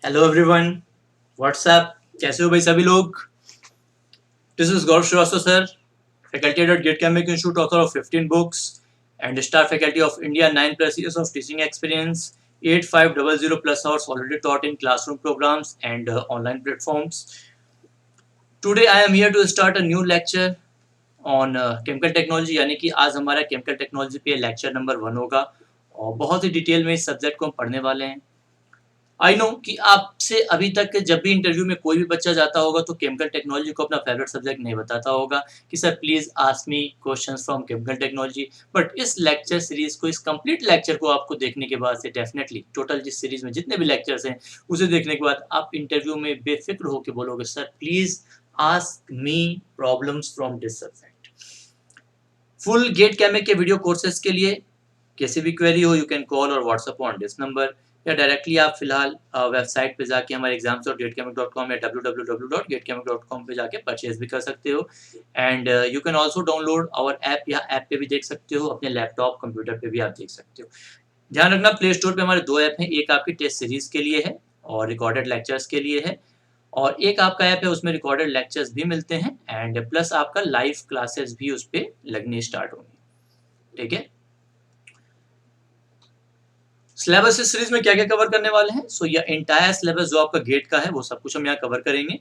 Hello everyone, WhatsApp कैसे हो भाई सभी लोग। This is Gaurav Shrivastava sir, faculty at GATE Chemic institute, author of 15 books and star faculty of India, 9+ years of teaching experience, 8500+ hours already taught in classroom programs and online platforms. Today I am here to start a new lecture on chemical technology, यानी कि आज हमारा chemical technology पे lecture number 1 होगा और बहुत ही detail में इस सब्जेक्ट को हम पढ़ने वाले हैं। आई नो कि आपसे अभी तक जब भी इंटरव्यू में कोई भी बच्चा जाता होगा तो केमिकल टेक्नोलॉजी को अपना फेवरेट सब्जेक्ट नहीं बताता होगा कि sir please ask me questions from chemical technology. But इस लेक्चर सीरीज को, इस कंप्लीट लेक्चर को आपको देखने के बाद से डेफिनेटली टोटल जिस सीरीज में जितने भी लेक्चर्स हैं उसे देखने के बाद आप इंटरव्यू में बेफिक्र होकर बोलोगे sir please ask me problems from this subject. Full GATE Chemic के वीडियो कोर्सेज के लिए कैसी भी क्वेरी हो you can call or WhatsApp on this number, या डायरेक्टली आप फिलहाल वेबसाइट पे जाके हमारे exams.gatechemic.com या www.gatechemic.com पे जाके परचेज भी कर सकते हो। And you can also download our app, या ऐप पे भी देख सकते हो, अपने लैपटॉप कंप्यूटर पे भी आप देख सकते हो। ध्यान रखना प्ले स्टोर पे हमारे 2 ऐप हैं, एक आपकी टेस्ट सीरीज के लिए है और रिकॉर्डेड लेक्चर्स के लिए है, और एक आपका ऐप है उसमें रिकॉर्डेड लेक्चर्स भी मिलते हैं एंड प्लस आपका लाइव क्लासेस भी उस पर लगनी स्टार्ट होंगी। ठीक है, सिलेबस इस सीरीज में क्या क्या कवर करने वाले हैं, सो ये एंटायर सिलेबस जो आपका गेट का है वो सब कुछ हम यहाँ कवर करेंगे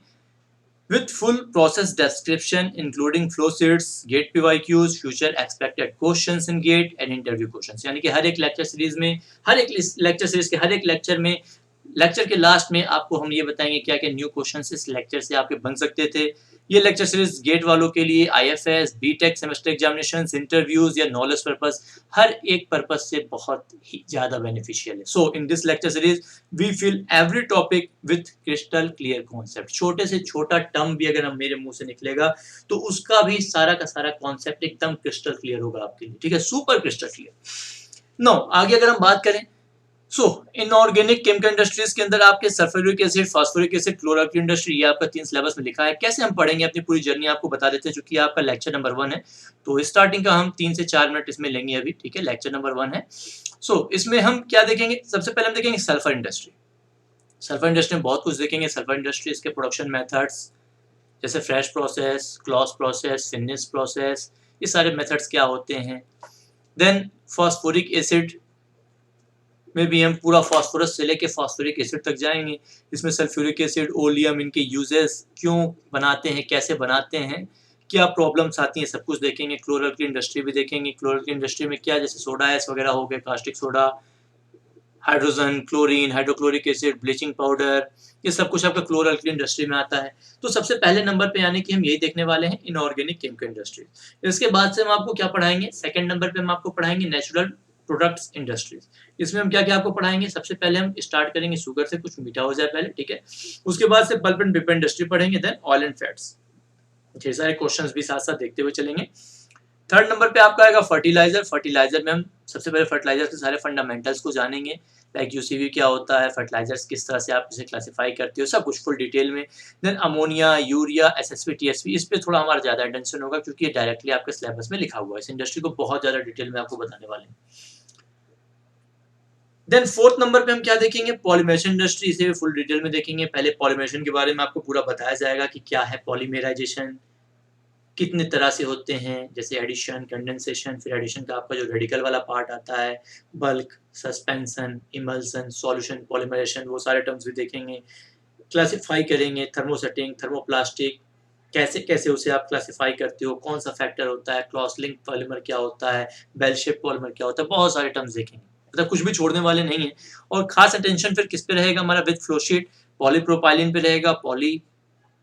with full process description including flow sheets, GATE PYQs, future expected questions in GATE and interview questions. यानी कि हर एक लेक्चर सीरीज में, हर एक लेक्चर सीरीज के हर एक लेक्चर में, लेक्चर के लास्ट में आपको हम ये बताएंगे क्या क्या न्यू क्वेश्चंस इस लेक्चर से आपके बन सकते थे। ये लेक्चर सीरीज गेट वालों के लिए IFS, BTech semester examinations, interviews या नॉलेज पर्पस, हर एक पर्पस से बहुत ही ज्यादा बेनिफिशियल है। So in this lecture series we fill every topic with crystal clear concept. छोटे से छोटा टर्म भी अगर हम मेरे मुंह से निकलेगा तो उसका भी सारा का सारा कॉन्सेप्ट एकदम क्रिस्टल क्लियर होगा आपके लिए। ठीक है, सुपर क्रिस्टल क्लियर। नो आगे अगर हम बात करें, सो इनऑर्गेनिक केमिकल इंडस्ट्रीज के अंदर आपके sulphuric acid, phosphoric acid, chloroquine industry, ये आपका 3 सिलेबस में लिखा है। कैसे हम पढ़ेंगे अपनी पूरी जर्नी आपको बता देते हैं, चूंकि आपका लेक्चर नंबर 1 है तो स्टार्टिंग का हम 3 से 4 मिनट इसमें लेंगे अभी। ठीक है, लेक्चर नंबर 1 है। सो इसमें हम क्या देखेंगे, सबसे पहले हम देखेंगे सल्फर इंडस्ट्री। सल्फर इंडस्ट्री में बहुत कुछ देखेंगे। सल्फर इंडस्ट्री, इसके प्रोडक्शन मेथड्स जैसे Frasch process, Claus process, finish process, ये सारे मेथड्स क्या होते हैं। देन फास्फोरिक एसिड में भी हम पूरा फास्फोरस से लेके फास्फोरिक एसिड तक जाएंगे। इसमें सल्फ्यूरिक एसिड, ओलियम, इनके यूजेस क्यों बनाते हैं, कैसे बनाते हैं, क्या प्रॉब्लम्स आती हैं, सब कुछ देखेंगे। क्लोरोक्विन इंडस्ट्री भी देखेंगे। क्लोरोक्विन इंडस्ट्री में क्या, जैसे सोडा एस वगैरह हो गए, caustic soda, hydrogen, chlorine, hydrochloric acid, bleaching powder, ये सब कुछ आपका क्लोरोक्विन इंडस्ट्री में आता है। तो सबसे पहले नंबर पे यानी कि हम यही देखने वाले हैं, इनऑर्गेनिक केमिकल इंडस्ट्री। इसके बाद से हम आपको क्या पढ़ाएंगे, सेकंड नंबर पे हम आपको पढ़ाएंगे नेचुरल प्रोडक्ट्स इंडस्ट्रीज। इसमें हम क्या क्या आपको पढ़ाएंगे, सबसे पहले हम स्टार्ट करेंगे शुगर से, कुछ मीठा हो जाए पहले। ठीक है, उसके बाद से पल्प एंड पेपर इंडस्ट्री पढ़ेंगे, देन ऑयल एंड फैट्स। ढेर सारे क्वेश्चंस भी साथ साथ देखते हुए चलेंगे। थर्ड नंबर पे आपका आएगा फर्टिलाइजर। फर्टिलाइजर में हम सबसे पहले फर्टिलाइजर के सारे फंडामेंटल्स को जानेंगे, लाइक यूसीवी क्या होता है, फर्टिलाइजर्स किस तरह से आप इसे क्लासिफाई करते हो, सब कुछ फुल डिटेल में। Then ammonia, urea, SSP, TSP, इस पे थोड़ा हमारा ज्यादा अटेंशन होगा क्योंकि ये डायरेक्टली आपके सिलेबस में लिखा हुआ है। इस इंडस्ट्री को बहुत ज्यादा डिटेल में आपको बताने वाले हैं। देन फोर्थ नंबर पे हम क्या देखेंगे, पॉलीमरेशन इंडस्ट्री। इसे फुल डिटेल में देखेंगे। पहले पॉलीमरेशन के बारे में आपको पूरा बताया जाएगा कि क्या है पॉलीमराइजेशन, कितने तरह से होते हैं, जैसे एडिशन, कंडेंसेशन, फिर एडिशन का आपका जो रेडिकल वाला पार्ट आता है, bulk, suspension, emulsion, solution, polymerisation, वो सारे टर्म्स भी देखेंगे। क्लासिफाई करेंगे, थर्मोसेटिंग, थर्मोप्लास्टिक, कैसे कैसे उसे आप क्लासिफाई करते हो, कौन सा फैक्टर होता है, क्रॉस लिंक पॉलीमर क्या होता है, बेल शेप पॉलीमर क्या होता है, बहुत सारे टर्म्स देखेंगे। मतलब कुछ भी छोड़ने वाले नहीं है। और खास अटेंशन फिर किस पे रहेगा हमारा, विद फ्लोशीट, पॉलीप्रोपाइलिन पे रहेगा, पॉली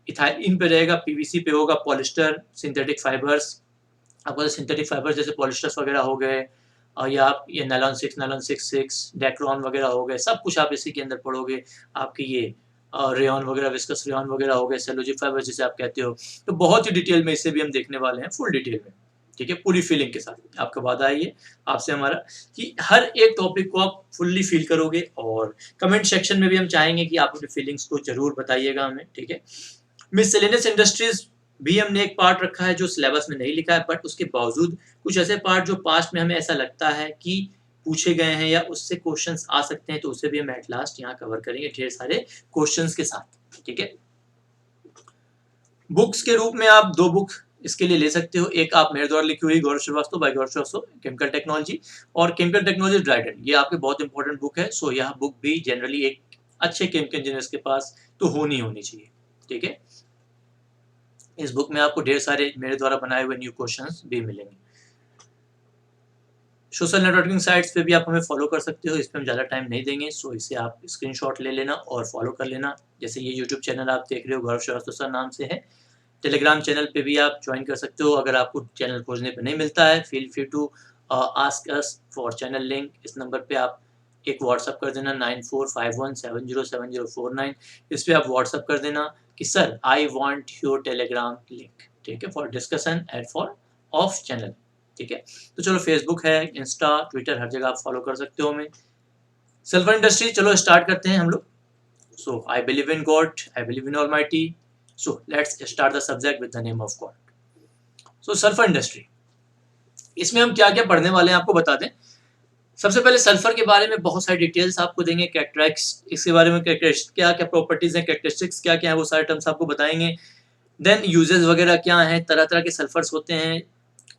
इथाइलिन पे रहेगा, पीवीसी पे होगा, पॉलिस्टर, सिंथेटिक फाइबर्स, आपको सिंथेटिक फाइबर्स जैसे पॉलिस्टर्स वगैरह हो गए, और या आप ये नायलॉन 6, नायलॉन 6, डेक्रॉन वगैरह हो गए, सब कुछ आप इसी के अंदर पढ़ोगे। आपके ये रेयन वगैरह, विस्कस रेयन वगैरह हो गए, सेलुलोजिक फाइबर जिसे आप कहते हो। तो बहुत ही डिटेल में इसे भी हम देखने वाले हैं, फुल डिटेल में। ठीक है, पूरी फीलिंग के साथ आपका वादा है ये आपसे हमारा कि हर एक टॉपिक को आप फुल्ली फील करोगे। और कमेंट सेक्शन में भी हम चाहेंगे कि आप अपनी फीलिंग्स को जरूर बताइएगा हमें। ठीक है, मिसलेनियस इंडस्ट्रीज भी हमने एक पार्ट रखा है जो सिलेबस में नहीं लिखा है, बट उसके बावजूद कुछ ऐसे पार्ट जो पास्ट में हमें ऐसा लगता है कि पूछे गए हैं या उससे क्वेश्चंस आ सकते हैं, तो उसे भी हम एट लास्ट यहाँ कवर करेंगे ढेर सारे क्वेश्चंस के साथ। ठीक है, बुक्स के रूप में आप 2 बुक इसके लिए ले सकते हो। एक आप मेरे द्वारा लिखी हुई गौरव श्रीवास्तव बाय गौरव श्रीवास्तव केमिकल टेक्नोलॉजी, और केमिकल टेक्नोलॉजी ड्राइडन, ये आपके बहुत इंपॉर्टेंट बुक है। सो यह बुक भी जनरली एक अच्छे केमिकल इंजीनियर्स के पास तो होनी चाहिए। ठीक है, इस बुक में आपको ढेर सारे मेरे द्वारा बनाए हुए न्यू क्वेश्चंस भी मिलेंगे। सोशल नेटवर्किंग साइट्स पे भी आप हमें फॉलो कर सकते हो, इस पर हम ज़्यादा टाइम नहीं देंगे। सो इसे आप स्क्रीनशॉट ले लेना और फॉलो कर लेना। जैसे ये यूट्यूब चैनल आप देख रहे हो गौरव श्रीवास्तव सर नाम से है। टेलीग्राम चैनल पे भी आप ज्वाइन कर सकते हो। अगर आपको चैनल खोजने पे नहीं मिलता है, feel free to ask us for channel link. इस नंबर पे आप एक व्हाट्सअप कर देना 9451707049। इस पे आप व्हाट्सअप कर देना कि sir I want your Telegram link, ठीक है, for discussion and for of channel. ठीक है, तो चलो फेसबुक है, इंस्टा, ट्विटर, हर जगह आप फॉलो कर सकते हो हमें। सल्फर इंडस्ट्री, चलो स्टार्ट करते हैं हम लोग। So I believe in God, I believe in almighty. So let's start the subject with the name of God. So sulphur industry, इसमें हम क्या क्या पढ़ने वाले हैं आपको बता दें। सबसे पहले सल्फर के बारे में बहुत सारी डिटेल्स आपको देंगे, कैरेक्टरिस्टिक्स, इसके बारे में क्या क्या प्रॉपर्टीज हैं, कैरेक्टरिस्टिक्स क्या क्या है, वो सारे टर्म्स आपको बताएंगे। देन यूजेस वगैरह क्या हैं, तरह तरह के सल्फर्स होते हैं,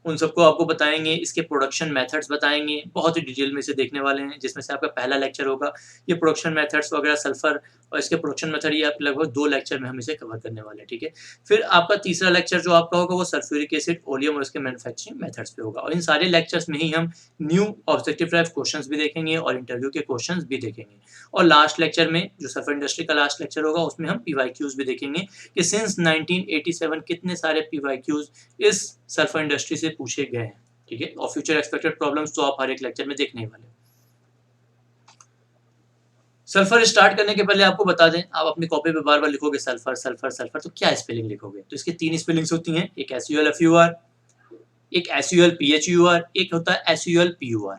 उन सबको आपको बताएंगे। इसके प्रोडक्शन मेथड्स बताएंगे, बहुत ही डिटेल में इसे देखने वाले हैं, जिसमें से आपका पहला लेक्चर होगा ये प्रोडक्शन मेथड्स वगैरह सल्फर और इसके प्रोडक्शन मेथड, ये आप लगभग 2 लेक्चर में हम इसे कवर करने वाले हैं। ठीक है, फिर आपका तीसरा लेक्चर जो आपका होगा वो सल्फ्यूरिक एसिड, ओलियम और इसके मैन्युफैक्चरिंग मेथड्स पे होगा। और इन सारे लेक्चर्स में ही हम न्यू ऑब्जेक्टिव टाइप क्वेश्चंस भी देखेंगे और इंटरव्यू के क्वेश्चंस भी देखेंगे। और लास्ट लेक्चर में जो सल्फर इंडस्ट्री का लास्ट लेक्चर होगा उसमें हम पीवाईक्यूज भी देखेंगे कि सिंस 1987 कितने सारे पीवाईक्यूज इस सल्फर इंडस्ट्री से पूछे गए हैं। ठीक है, और फ्यूचर एक्सपेक्टेड प्रॉब्लम्स तो आप हर एक लेक्चर में देखने वाले। सल्फर स्टार्ट करने के पहले आपको बता दें, आप अपनी कॉपी पे बार बार लिखोगे सल्फर सल्फर सल्फर, तो क्या स्पेलिंग लिखोगे, तो इसके 3 स्पेलिंग्स होती हैं, एक SULFUR, एक SULPHUR, एक होता है SULPUR।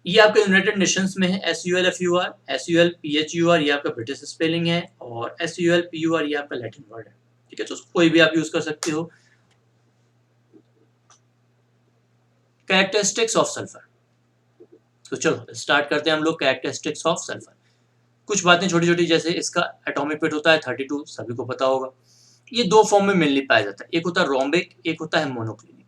ये आपके यूनाइटेड नेशंस में है SULFUR, SULPHUR ये आपका ब्रिटिश स्पेलिंग है, और SULPUR ये आपका लैटिन वर्ड है। ठीक है, तो कोई भी आप यूज कर सकते हो। कैरेक्टरिस्टिक्स ऑफ सल्फर, तो चलो स्टार्ट करते हैं हम लोग कैरेक्टरिस्टिक्स ऑफ सल्फर। कुछ बातें छोटी छोटी, जैसे इसका एटॉमिक वेट होता है 32, सभी को पता होगा। ये 2 फॉर्म में मेनली पाया जाता है, एक होता है रोम्बिक, एक होता है मोनोक्लिनिक।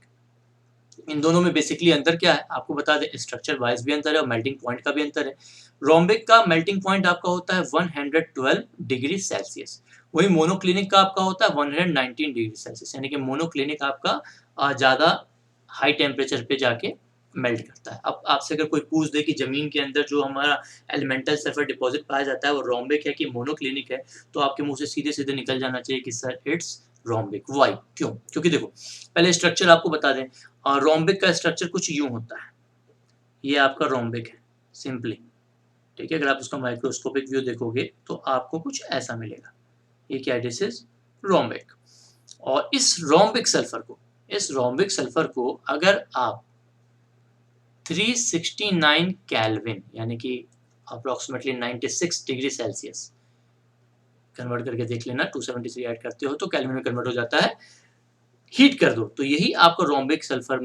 इन दोनों में बेसिकली अंतर क्या है आपको बता दें, स्ट्रक्चर वाइज भी अंतर है और मेल्टिंग पॉइंट का भी अंतर है। रोम्बिक का मेल्टिंग पॉइंट आपका होता है 112 डिग्री सेल्सियस, वही मोनोक्लिनिक का आपका होता है 119 डिग्री सेल्सियस, यानी कि मोनोक्लिनिक आपका ज़्यादा हाई टेम्परेचर पे जाके मेल्ट करता है। अब आपसे अगर कोई पूछ दे कि जमीन के अंदर जो हमारा एलिमेंटल सल्फर डिपॉजिट पाया जाता है वो रोम्बिक है कि मोनोक्लिनिक है, तो आपके मुंह से सीधे सीधे निकल जाना चाहिए कि सर इट्स रोम्बिक। वाई, क्यों? क्योंकि देखो पहले स्ट्रक्चर आपको बता दें, रोम्बिक का स्ट्रक्चर कुछ यूं होता है, ये आपका रोम्बिक है सिंपली। ठीक है, अगर आप उसका माइक्रोस्कोपिक व्यू देखोगे तो आपको कुछ ऐसा मिलेगा, ये क्या, दिस इज रोम्बिक। और इस रोम्बिक सल्फर को अगर आप 369 केल्विन यानी कि अप्रोक्सीमेटली 96 डिग्री सेल्सियस कन्वर्ट करके देख लेना, 273 ऐड करते हो तो केल्विन में कन्वर्ट हो जाता है, हीट कर दो तो यही आपका rhombic sulphur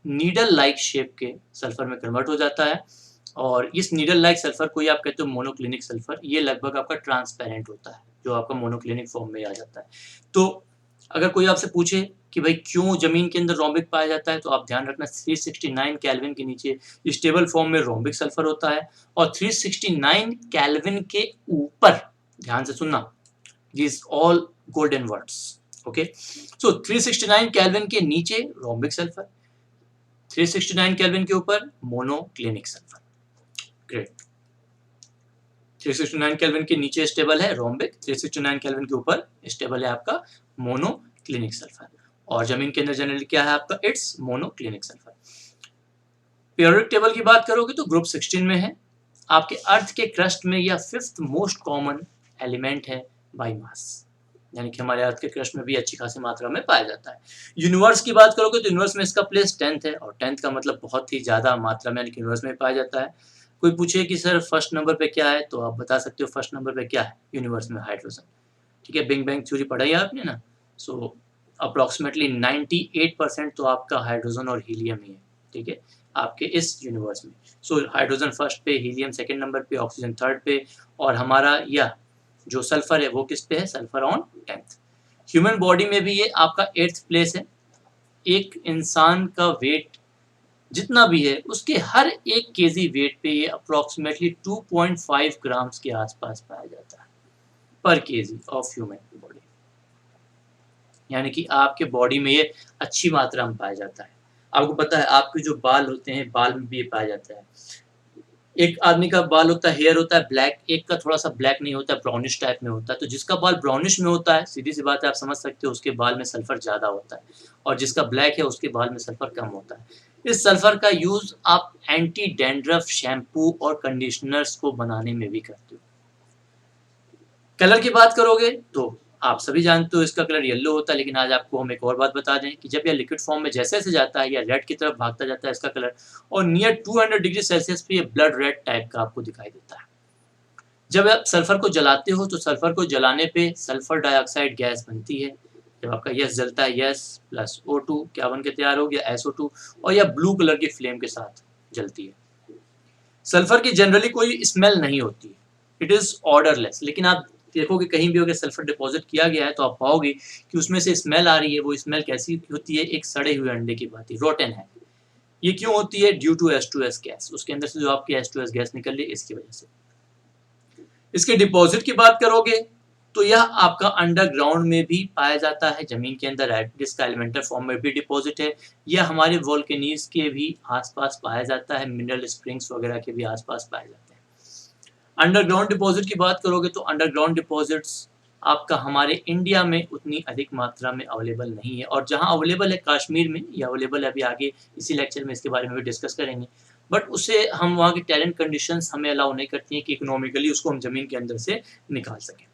needle like shape के सल्फर में कन्वर्ट हो जाता है। और इस नीडल लाइक सल्फर को ही आप कहते हो मोनोक्लिनिक सल्फर, ये लगभग आपका ट्रांसपेरेंट होता है जो आपका मोनोक्लिनिक फॉर्म में आ जाता है। तो अगर कोई आपसे पूछे कि भाई क्यों जमीन के अंदर रोम्बिक पाया जाता है, तो आप ध्यान रखना 369 केल्विन के नीचे स्टेबल फॉर्म में रोम्बिक सल्फर होता है, और 369 केल्विन के ऊपर, ध्यान से सुनना, this all golden words, okay. So 369 kelvin के नीचे रोम्बिक सल्फर, 369 केल्विन के ऊपर मोनोक्लिनिक सल्फर। ग्रेट, 369 केल्विन के नीचे स्टेबल है रोम्बिक, 369 केल्विन के ऊपर स्टेबल है आपका मोनोक्लिनिक सल्फर। और जमीन के अंदर जनरली क्या है आपका, it's monoclinic sulphur. Periodic table की बात करोगे तो ग्रुप 16 में है, आपके अर्थ के क्रस्ट में यह 5th मोस्ट कॉमन एलिमेंट है बाय मास, यानी कि हमारे अर्थ के क्रस्ट में भी अच्छी खासी मात्रा में पाया जाता है। यूनिवर्स की बात करोगे तो यूनिवर्स में इसका प्लेस 10th है, और 10th का मतलब बहुत ही ज्यादा मात्रा में यानी कि यूनिवर्स में पाया जाता है। कोई पूछे कि सर फर्स्ट नंबर पे क्या है, तो आप बता सकते हो फर्स्ट नंबर पे क्या है यूनिवर्स में, हाइड्रोजन। ठीक है, बिग बैंग थ्योरी पढ़ा है आपने ना, सो अप्रोक्सीमेटली 98% तो आपका हाइड्रोजन और हीलियम ही है। ठीक है, आपके इस यूनिवर्स में। सो हाइड्रोजन फर्स्ट पे, हीलियम सेकंड नंबर पे, ऑक्सीजन थर्ड पे, और हमारा यह जो सल्फर है वो किस पे है, sulphur on 10th। Human body में भी ये आपका 8th प्लेस है। एक इंसान का वेट जितना भी है उसके हर 1 केजी वेट पे ये अप्रोक्सीमेटली 2.5 ग्राम्स के आसपास पाया जाता है पर केजी ऑफ ह्यूमन बॉडी, यानी कि आपके बॉडी में ये अच्छी मात्रा में पाया जाता है। आपको पता है आपके जो बाल होते हैं, बाल में भी ये पाया जाता है। एक आदमी का बाल होता है, हेयर होता है ब्लैक, एक का थोड़ा सा ब्लैक नहीं होता है, ब्राउनिश टाइप में होता है। तो जिसका बाल ब्राउनिश में होता है, सीधी सी बात है, आप समझ सकते हो उसके बाल में सल्फर ज़्यादा होता है, और जिसका ब्लैक है उसके बाल में सल्फर कम होता है। इस सल्फर का यूज़ आप एंटी डैंड्रफ शैम्पू और कंडीशनर्स को बनाने में भी करते हो। कलर की बात करोगे तो आप सभी जानते हो इसका कलर येलो होता है, लेकिन आज आपको हम एक और बात बता दें कि जब यह लिक्विड फॉर्म में जैसे-जैसे जाता है या रेड की तरफ भागता जाता है इसका कलर, और नियर 200 डिग्री सेल्सियस पे ये ब्लड रेड टाइप का आपको दिखाई देता है। जब आप सल्फर को जलाते हो तो सल्फर को जलाने पे सल्फर डाइऑक्साइड गैस बनती है। जब आपका यस जलता है, यस प्लस O2 क्या बन के तैयार हो गया, SO2, और यह ब्लू कलर की फ्लेम के साथ जलती है। सल्फर की जनरली कोई स्मेल नहीं होती है, इट इज़ ऑडरलेस। लेकिन आप देखोगे कहीं भी अगर सल्फर डिपॉजिट किया गया है तो आप पाओगे कि उसमें से स्मेल आ रही है। वो स्मेल कैसी होती है, एक सड़े हुए अंडे की भांति, रोटन है। ये क्यों होती है, ड्यू टू H2S गैस, उसके अंदर से जो आपकी H2S गैस निकल रही है इसकी वजह से। इसके डिपॉजिट की बात करोगे तो यह आपका अंडरग्राउंड में भी पाया जाता है, जमीन के अंदर जिसका एलिमेंटल फॉर्म में भी डिपॉजिट है। यह हमारे वोल्केनीज के भी आसपास पाया जाता है, मिनरल स्प्रिंग्स वगैरह के भी आसपास पाए जाते हैं। अंडरग्राउंड डिपॉजिट की बात करोगे तो अंडरग्राउंड डिपॉजिट्स आपका हमारे इंडिया में उतनी अधिक मात्रा में अवेलेबल नहीं है, और जहाँ अवेलेबल है कश्मीर में, या अवेलेबल है अभी आगे इसी लेक्चर में इसके बारे में भी डिस्कस करेंगे, बट उसे हम वहाँ की टेरेन कंडीशंस हमें अलाउ नहीं करती हैं कि इकोनॉमिकली उसको हम ज़मीन के अंदर से निकाल सकें।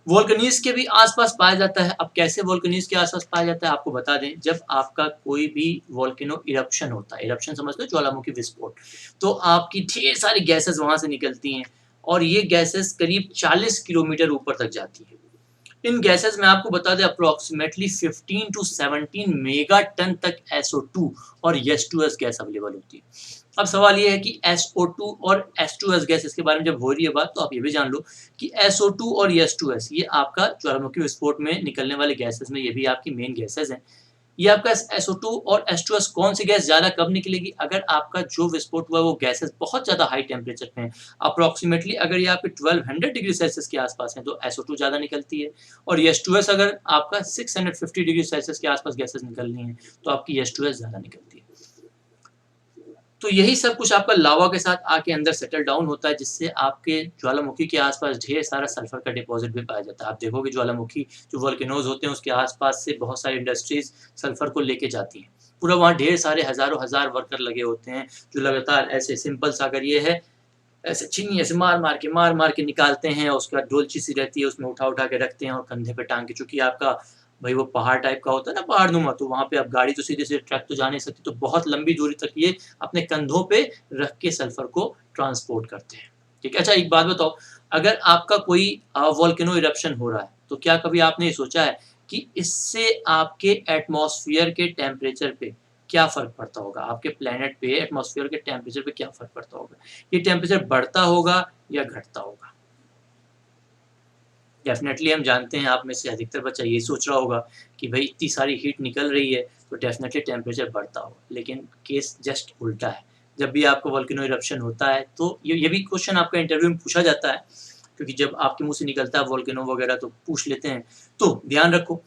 वोल्केनीज के भी आसपास पाया जाता है। अब कैसे वोल्केनीज के आसपास पाया जाता है आपको बता दें, जब आपका कोई भी वोल्केनो इरप्शन होता है, इरप्शन समझते हो, ज्वालामुखी विस्फोट, तो आपकी ढेर सारी गैसेस वहाँ से निकलती हैं, और ये गैसेस करीब 40 किलोमीटर ऊपर तक जाती हैं। इन गैसेस में आपको बता दें अप्रोक्सीमेटली 15 टू 17 मेगा टन तक SO2 और H2S गैस अवेलेबल होती है। अब सवाल ये है कि SO2 और H2S गैस, इसके बारे में जब हो रही है बात, तो आप ये भी जान लो कि SO2 और H2S ये आपका ज्वालामुखी विस्फोट में निकलने वाले गैसेस में ये भी आपकी मेन गैसेस हैं। ये आपका SO2 और H2S कौन सी गैस ज़्यादा कब निकलेगी, अगर आपका जो विस्फोट हुआ वो गैसेस बहुत ज़्यादा हाई टेम्परेचर पे हैं। अप्रोक्सीमेटली अगर ये आपके 1200 डिग्री सेल्सियस के आसपास हैं तो SO2 ज़्यादा निकलती है, और H2S अगर आपका 650 डिग्री सेल्सियस के आसपास गैसेस निकल रही हैं तो आपकी H2S ज़्यादा निकलती है। तो यही सब कुछ आपका लावा के साथ आके अंदर सेटल डाउन होता है, जिससे आपके ज्वालामुखी के आसपास ढेर सारा सल्फर का डिपॉजिट भी पाया जाता है। आप देखोगे ज्वालामुखी जो वोल्केनोज होते हैं उसके आसपास से बहुत सारी इंडस्ट्रीज सल्फर को लेके जाती हैं। पूरा वहाँ ढेर सारे हज़ारों हज़ार वर्कर लगे होते हैं जो लगातार ऐसे सिंपल सा अगर ये है, ऐसे छीनी ऐसे मार-मार के निकालते हैं, और उसके बाद डोलची सी रहती है उसमें उठा-उठा के रखते हैं और कंधे पे टाँग के, चूँकि आपका भाई वो पहाड़ टाइप का होता है ना, पहाड़नुमा, तो वहाँ पे आप गाड़ी तो सीधे से ट्रक तो जा नहीं सकती, तो बहुत लंबी दूरी तक ये अपने कंधों पे रख के सल्फर को ट्रांसपोर्ट करते हैं। ठीक है, अच्छा एक बात बताओ, अगर आपका कोई वोल्केनो इरप्शन हो रहा है तो क्या कभी आपने ये सोचा है कि इससे आपके एटमॉस्फेयर के टेम्परेचर पे क्या फ़र्क पड़ता होगा? आपके प्लैनेट पे एटमॉस्फेयर के टेम्परेचर पे क्या फ़र्क पड़ता होगा? ये टेम्परेचर बढ़ता होगा या घटता होगा? डेफ़िनेटली हम जानते हैं आप में से अधिकतर बच्चा यही सोच रहा होगा कि भई इतनी सारी हीट निकल रही है तो डेफ़िनेटली टेम्परेचर बढ़ता होगा, लेकिन केस जस्ट उल्टा है। जब भी आपको वोल्केनो इरप्शन होता है तो ये भी क्वेश्चन आपका इंटरव्यू में पूछा जाता है, क्योंकि जब आपके मुँह से निकलता है वोल्केनो वगैरह तो पूछ लेते हैं। तो ध्यान रखो,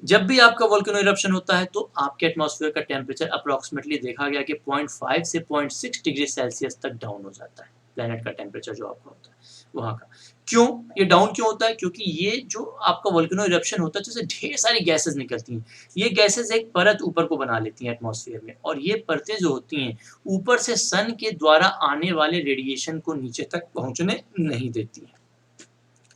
जब भी आपका वोल्केनो इरप्शन होता है तो आपके एटमॉस्फेयर का टेम्परेचर अप्रॉक्सिमेटली देखा गया कि 0.5 से 0.6 डिग्री सेल्सियस तक डाउन हो जाता है। प्लैनेट का टेम्परेचर जो आपका होता है वहाँ का। क्यों? ये डाउन क्यों होता है? क्योंकि ये जो आपका वोल्केनो इरप्शन होता है जिससे ढेर सारी गैसेज़ निकलती हैं। ये गैसेज़ एक परत ऊपर को बना लेती हैं एटमॉस्फेयर में, और ये परतें जो होती हैं ऊपर से सन के द्वारा आने वाले रेडिएशन को नीचे तक पहुँचने नहीं देती हैं।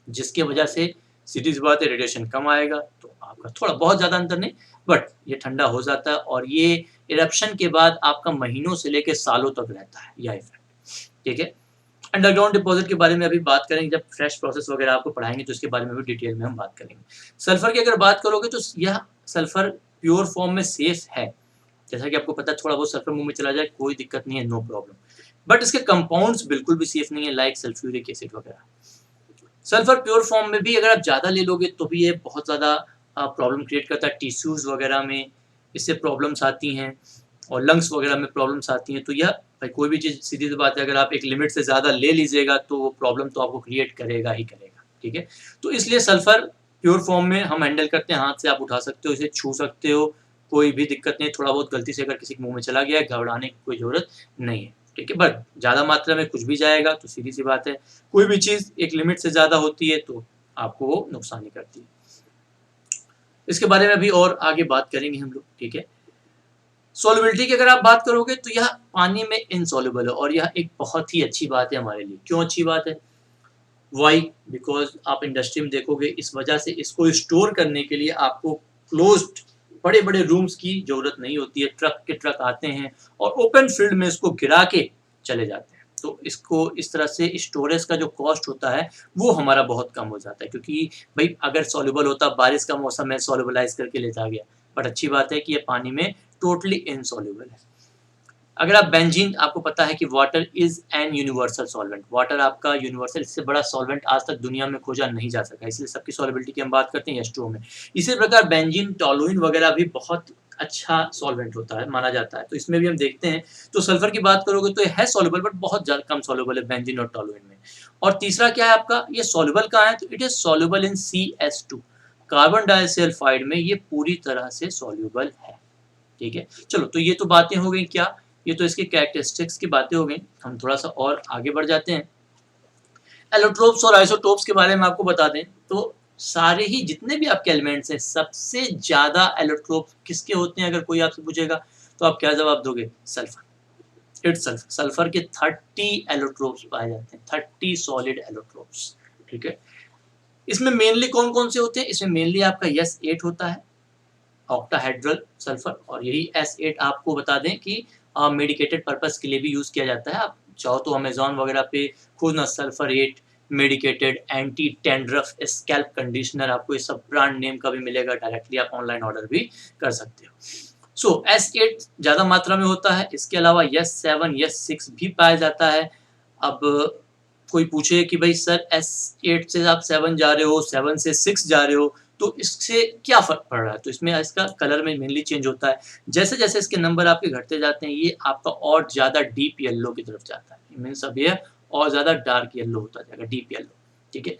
जिसकी वजह से सीधी सी बात है रेडिएशन कम आएगा, तो आपका थोड़ा बहुत ज़्यादा अंतर नहीं, बट ये ठंडा हो जाता है, और ये इरप्शन के बाद आपका महीनों से लेके सालों तक रहता है यह इफ़ेक्ट। ठीक है? अंडरग्राउंड डिपॉज़िट के बारे में अभी बात करेंगे, जब फ्रेश प्रोसेस वगैरह आपको पढ़ाएँगे तो इसके बारे में भी डिटेल में हम बात करेंगे। सल्फर की अगर बात करोगे तो यह सल्फर प्योर फॉर्म में सेफ है, जैसा कि आपको पता है थोड़ा बहुत सल्फर मुंह में चला जाए कोई दिक्कत नहीं है, नो प्रॉब्लम। बट इसके कंपाउंड्स बिल्कुल भी सेफ नहीं है, लाइक सल्फ्यूरिक एसिड वगैरह। सल्फर प्योर फॉर्म में भी अगर आप ज़्यादा ले लोगे तो भी ये बहुत ज़्यादा प्रॉब्लम क्रिएट करता है, टिश्यूज़ वगैरह में इससे प्रॉब्लम्स आती हैं और लंग्स वगैरह में प्रॉब्लम्स आती हैं। तो यह भाई कोई भी चीज़ सीधी सी बात है, अगर आप एक लिमिट से ज़्यादा ले लीजिएगा तो वो प्रॉब्लम तो आपको क्रिएट करेगा ही करेगा, ठीक है। तो इसलिए सल्फर प्योर फॉर्म में हम हैंडल करते हैं, हाथ से आप उठा सकते हो, इसे छू सकते हो, कोई भी दिक्कत नहीं। थोड़ा बहुत गलती से अगर किसी के मुंह में चला गया है, घबराने की कोई ज़रूरत नहीं है, ठीक है। बट ज़्यादा मात्रा में कुछ भी जाएगा तो सीधी सी बात है, कोई भी चीज़ एक लिमिट से ज़्यादा होती है तो आपको वो नुकसान ही करती है। इसके बारे में अभी और आगे बात करेंगे हम लोग, ठीक है। सॉल्युबिलिटी की अगर आप बात करोगे तो यह पानी में इनसॉल्युबल है और यह एक बहुत ही अच्छी बात है हमारे लिए। क्यों अच्छी बात है? वाई? बिकॉज आप इंडस्ट्री में देखोगे इस वजह से इसको स्टोर करने के लिए आपको क्लोज्ड बड़े बड़े रूम्स की जरूरत नहीं होती है। ट्रक के ट्रक आते हैं और ओपन फील्ड में इसको गिरा के चले जाते हैं। तो इसको इस तरह से स्टोरेज का जो कॉस्ट होता है वो हमारा बहुत कम हो जाता है, क्योंकि भाई अगर सॉल्युबल होता, बारिश का मौसम है, सॉल्युबलाइज करके लेता गया। बट अच्छी बात है कि ये पानी में टोटली इनसॉल्युबल है। अगर आप बेंजीन, आपको पता है कि water is an universal solvent, water आपका यूनिवर्सल, इससे बड़ा सॉल्वेंट आज तक दुनिया में खोजा नहीं जा सका, इसलिए सबकी सॉल्युबिलिटी की हम बात करते हैं H2O में। इसी प्रकार बेंजीन, टॉलुइन वगैरह भी बहुत अच्छा सॉल्वेंट होता है, माना जाता है। तो इसमें भी हम देखते हैं, तो सल्फर की बात करोगे तो ये है सॉल्युबल बट बहुत ज़्यादा कम सॉल्युबल है बेंजीन और टॉलुइन में। और तीसरा क्या है आपका, ये सॉल्युबल कहाँ है, तो it is soluble in CH2, carbon disulphide में ये पूरी तरह से सॉल्युबल है, ठीक है। चलो, तो ये तो बातें हो गई क्या, ये तो इसके कैरेक्टरिस्टिक्स की बातें हो गई। हम थोड़ा सा और आगे बढ़ जाते हैं। एलोट्रोप्स और आइसोटोप्स के बारे में आपको बता दें तो सारे ही जितने भी आपके एलिमेंट्स हैं, सबसे ज़्यादा एलोट्रोप किसके होते हैं? अगर कोई आपसे पूछेगा तो आप क्या जवाब दोगे? सल्फर। It's sulphur. सल्फर के 30 एलोट्रोप्स पाए जाते हैं, 30 सॉलिड एलोट्रोप्स, ठीक है। इसमें मेनली कौन कौन से होते हैं? इसमें मेनली आपका S8 होता है, ऑक्टाहेड्रल सल्फर। और यही S8 आपको बता दें कि मेडिकेटेड पर्पस के लिए भी यूज़ किया जाता है। आप चाहो तो अमेज़न वगैरह पे खोजना, sulphur 8 medicated anti dandruff scalp conditioner, आपको ये सब ब्रांड नेम का भी मिलेगा, डायरेक्टली आप ऑनलाइन ऑर्डर भी कर सकते हो। सो S8 ज़्यादा मात्रा में होता है। इसके अलावा S7, S6 भी पाया जाता है। अब कोई पूछे कि भाई सर S8 से आप 7 जा रहे हो, 7 से 6 जा रहे हो, तो इससे क्या फ़र्क पड़ रहा है? तो इसमें इसका कलर में मेनली चेंज होता है। जैसे-जैसे इसके नंबर आपके घटते जाते हैं, ये आपका और ज़्यादा डीप येलो की तरफ जाता है। मीन्स अब ये और ज़्यादा डार्क येलो होता जाएगा, डीप येलो, ठीक है।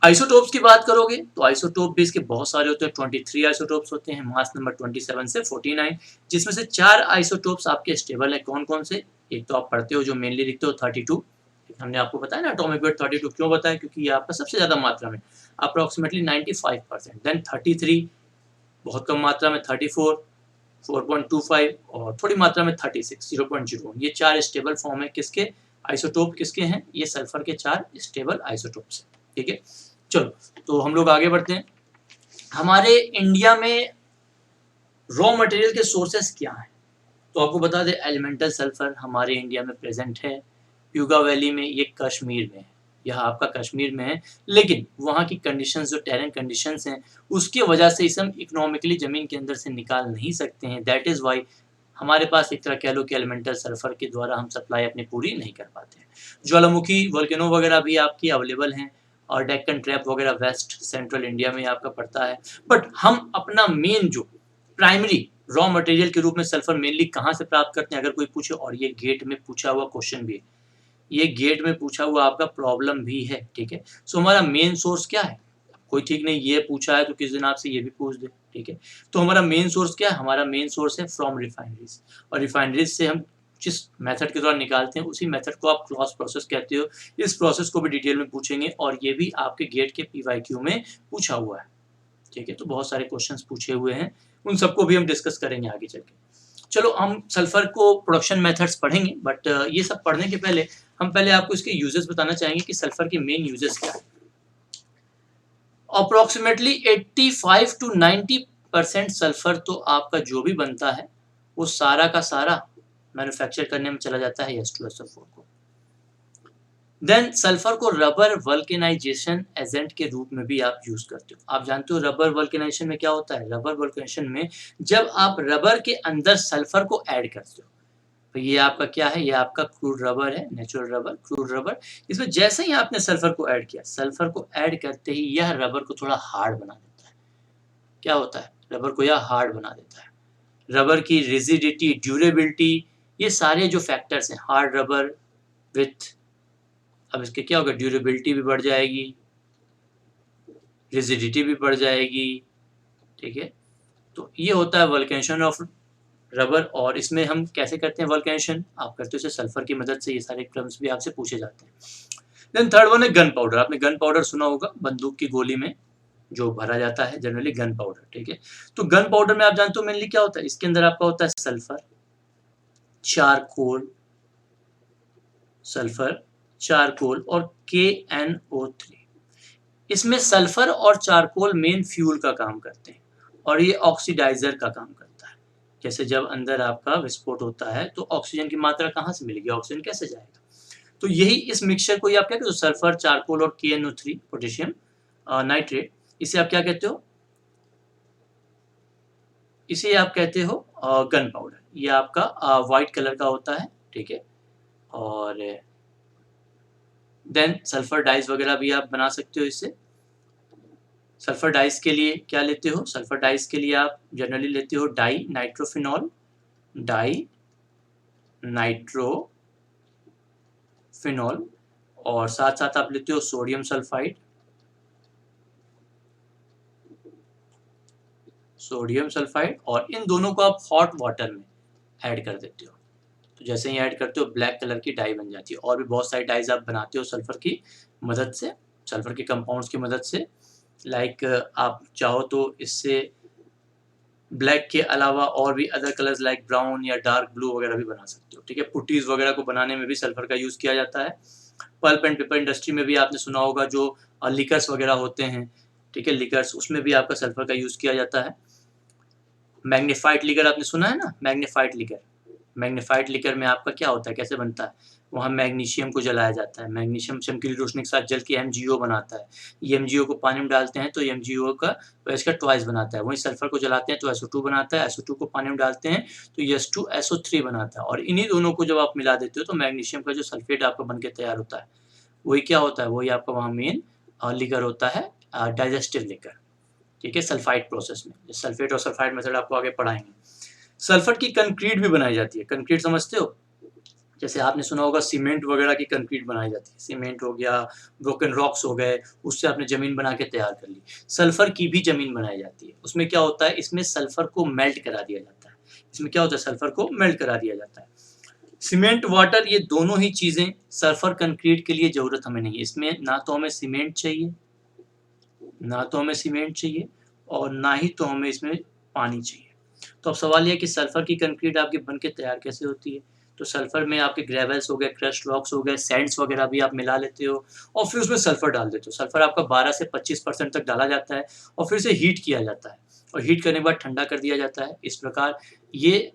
आइसोटोप्स की बात करोगे तो आइसोटोप भी इसके बहुत सारे होते हैं। 23 आइसोटोप्स होते हैं, मास नंबर 27 से 49, जिसमें से 4 आइसोटोप्स आपके स्टेबल हैं। कौन-कौन से? एक तो आप पढ़ते हो, जो मेनली लिखते हो 32, हमने आपको बताया ना एटॉमिक वेट 32 क्यों बताया, क्योंकि ये आपका सबसे ज़्यादा मात्रा में, अप्रॉक्सिमेटली 95%। देन 33 बहुत कम मात्रा में, 34 4.25 और थोड़ी मात्रा में 36 0.01। ये 4 स्टेबल फॉर्म है किसके? आइसोटोप किसके हैं? ये सल्फर के 4 स्टेबल आइसोटोप्स हैं, ठीक है। चलो, तो हम लोग आगे बढ़ते हैं। हमारे इंडिया में रॉ मटेरियल के सोर्सेस क्या हैं? तो आपको बता दें, एलिमेंटल सल्फर हमारे इंडिया में प्रेजेंट है, यूगा वैली में, ये कश्मीर में है। यह आपका कश्मीर में है, लेकिन वहाँ की कंडीशंस, जो टेरेन कंडीशंस हैं, उसकी वजह से इसे हम इकोनॉमिकली ज़मीन के अंदर से निकाल नहीं सकते हैं। दैट इज़ व्हाई हमारे पास एक तरह कह लो कि एलिमेंटल सल्फर के द्वारा हम सप्लाई अपनी पूरी नहीं कर पाते हैं। ज्वालामुखी, वोल्केनो वगैरह भी आपकी अवेलेबल हैं और डेक्कन ट्रैप वगैरह वेस्ट सेंट्रल इंडिया में आपका पड़ता है। बट हम अपना मेन जो प्राइमरी रॉ मटेरियल के रूप में सल्फर मेनली कहाँ से प्राप्त करते हैं, अगर कोई पूछे, और ये गेट में पूछा हुआ क्वेश्चन भी है, ये गेट में पूछा हुआ आपका प्रॉब्लम भी है, ठीक है। सो हमारा मेन सोर्स क्या है? कोई ठीक नहीं, ये पूछा है तो किस दिन आपसे ये भी पूछ दे, ठीक है। तो हमारा मेन सोर्स क्या है? हमारा मेन सोर्स है फ्रॉम रिफाइनरीज, और रिफाइनरीज से हम जिस मेथड के द्वारा निकालते हैं उसी मेथड को आप क्रॉस प्रोसेस कहते हो। इस प्रोसेस को भी डिटेल में पूछेंगे और ये भी आपके गेट के PYQ में पूछा हुआ है, ठीक है। तो बहुत सारे क्वेश्चंस पूछे हुए हैं, उन सबको भी हम डिस्कस करेंगे आगे चल के। चलो, हम सल्फर को प्रोडक्शन मेथड्स पढ़ेंगे, बट ये सब पढ़ने के पहले हम पहले आपको इसके यूजेस बताना चाहेंगे कि सल्फर के मेन यूजेस क्या है। अप्रोक्सीमेटली 85 टू 90% सल्फर तो आपका जो भी बनता है वो सारा का सारा मैन्युफैक्चर करने में चला जाता है H2SO4 को। देन सल्फर को रबर वल्केनाइजेशन एजेंट के रूप में भी आप यूज करते हो। आप जानते हो रबर वल्केनाइजेशन में क्या होता है? रबर वल्केनाइजेशन में जब आप रबर के अंदर सल्फर को ऐड करते हो, तो ये आपका क्या है? ये आपका क्रूड रबर है, नेचुरल रबर, क्रूड रबर। इसमें जैसे ही आपने सल्फर को ऐड किया, सल्फर को ऐड करते ही यह रबर को थोड़ा हार्ड बना देता है। क्या होता है? रबर को यह हार्ड बना देता है। रबर की रिजिडिटी, ड्यूरेबिलिटी, ये सारे जो फैक्टर्स हैं, हार्ड रबर विथ, अब इसके क्या होगा? ड्यूरेबिलिटी भी बढ़ जाएगी, रिजिडिटी भी बढ़ जाएगी, ठीक है। तो ये होता है वल्केनाइजेशन ऑफ रबर। और इसमें हम कैसे करते हैं वल्केनाइजेशन? आप करते हो इसे सल्फर की मदद से। ये सारे क्रम्स भी आपसे पूछे जाते हैं। देन थर्ड वन है गन पाउडर। आपने गन पाउडर सुना होगा, बंदूक की गोली में जो भरा जाता है जनरली गन पाउडर, ठीक है। तो गन पाउडर में आप जानते हो मेनली क्या होता है? इसके अंदर आपका होता है सल्फर, चारकोल, सल्फर, चारकोल और KNO3। इसमें सल्फर और चारकोल मेन फ्यूल का काम करते हैं और ये ऑक्सीडाइजर का काम करता है। जैसे जब अंदर आपका विस्फोट होता है तो ऑक्सीजन की मात्रा कहाँ से मिलेगी? ऑक्सीजन कैसे जाएगा? तो यही इस मिक्सचर को ही आप क्या कहते हो? सल्फर, चारकोल और KNO3, पोटेशियम नाइट्रेट, इसे आप क्या कहते हो? इसे आप कहते हो गन पाउडर। ये आपका व्हाइट कलर का होता है, ठीक है। और देन सल्फर डाइज वगैरह भी आप बना सकते हो इससे। सल्फर डाइज के लिए क्या लेते हो? सल्फर डाइज के लिए आप जनरली लेते हो डाई नाइट्रोफिनॉल, डाई नाइट्रोफिनॉल, और साथ साथ आप लेते हो सोडियम सल्फाइड, सोडियम सल्फाइड, और इन दोनों को आप हॉट वाटर में ऐड कर देते हो। तो जैसे ही ऐड करते हो ब्लैक कलर की डाई बन जाती है। और भी बहुत सारी डाइज आप बनाते हो सल्फर की मदद से, सल्फर के कंपाउंड्स की मदद से। लाइक आप चाहो तो इससे ब्लैक के अलावा और भी अदर कलर्स लाइक ब्राउन या डार्क ब्लू वगैरह भी बना सकते हो, ठीक है। पुट्टीज वगैरह को बनाने में भी सल्फर का यूज किया जाता है। पल्प एंड पेपर इंडस्ट्री में भी आपने सुना होगा, जो लिकर्स वगैरह होते हैं, ठीक है, लिकर्स, उसमें भी आपका सल्फर का यूज किया जाता है। मैग्नीफाइड लिकर आपने सुना है ना? मैग्नीफाइड लिकर, मैग्नीफाइड लिकर में आपका क्या होता है, कैसे बनता है? वहाँ मैग्नीशियम को जलाया जाता है। मैग्नीशियम चमकीली रोशनी के साथ जल के MgO बनाता है। ये MgO को पानी में डालते हैं तो MgO का इसका ट्वाइस बनाता है। वहीं सल्फर को जलाते हैं तो SO2 बनाता है। SO2 को पानी में डालते हैं तो H2SO3 बनाता है। और इन्हीं दोनों को जब आप मिला देते हो तो मैग्नीशियम का जो सल्फेट आपका बन के तैयार होता है, वही क्या होता है? वही आपका वहाँ मेन लिकर होता है, डाइजेस्टिव लिकर, ठीक है, सल्फाइड प्रोसेस में। सल्फेट और सल्फाइड मेथड आपको आगे पढ़ाएंगे। सल्फर की कंक्रीट भी बनाई जाती है। कंक्रीट समझते हो? जैसे आपने सुना होगा सीमेंट वगैरह की कंक्रीट बनाई जाती है। सीमेंट हो गया, ब्रोकन रॉक्स हो गए, उससे आपने जमीन बना के तैयार कर ली। सल्फर की भी जमीन बनाई जाती है। उसमें क्या होता है? इसमें सल्फर को मेल्ट करा दिया जाता है। इसमें क्या होता है? सल्फर को मेल्ट करा दिया जाता है। सीमेंट, वाटर, ये दोनों ही चीजें सल्फर कंक्रीट के लिए जरूरत हमें नहीं है। इसमें ना तो हमें सीमेंट चाहिए, ना तो हमें सीमेंट चाहिए, और ना ही तो हमें इसमें पानी चाहिए। तो अब सवाल ये है कि सल्फर की कंक्रीट आपकी बन के तैयार कैसे होती है? तो सल्फर में आपके ग्रेवल्स हो गए, क्रश्ड रॉक्स हो गए, सैंड्स वगैरह भी आप मिला लेते हो और फिर उसमें सल्फर डाल देते हो। सल्फर आपका 12 से 25% तक डाला जाता है और फिर से हीट किया जाता है और हीट करने के बाद ठंडा कर दिया जाता है। इस प्रकार ये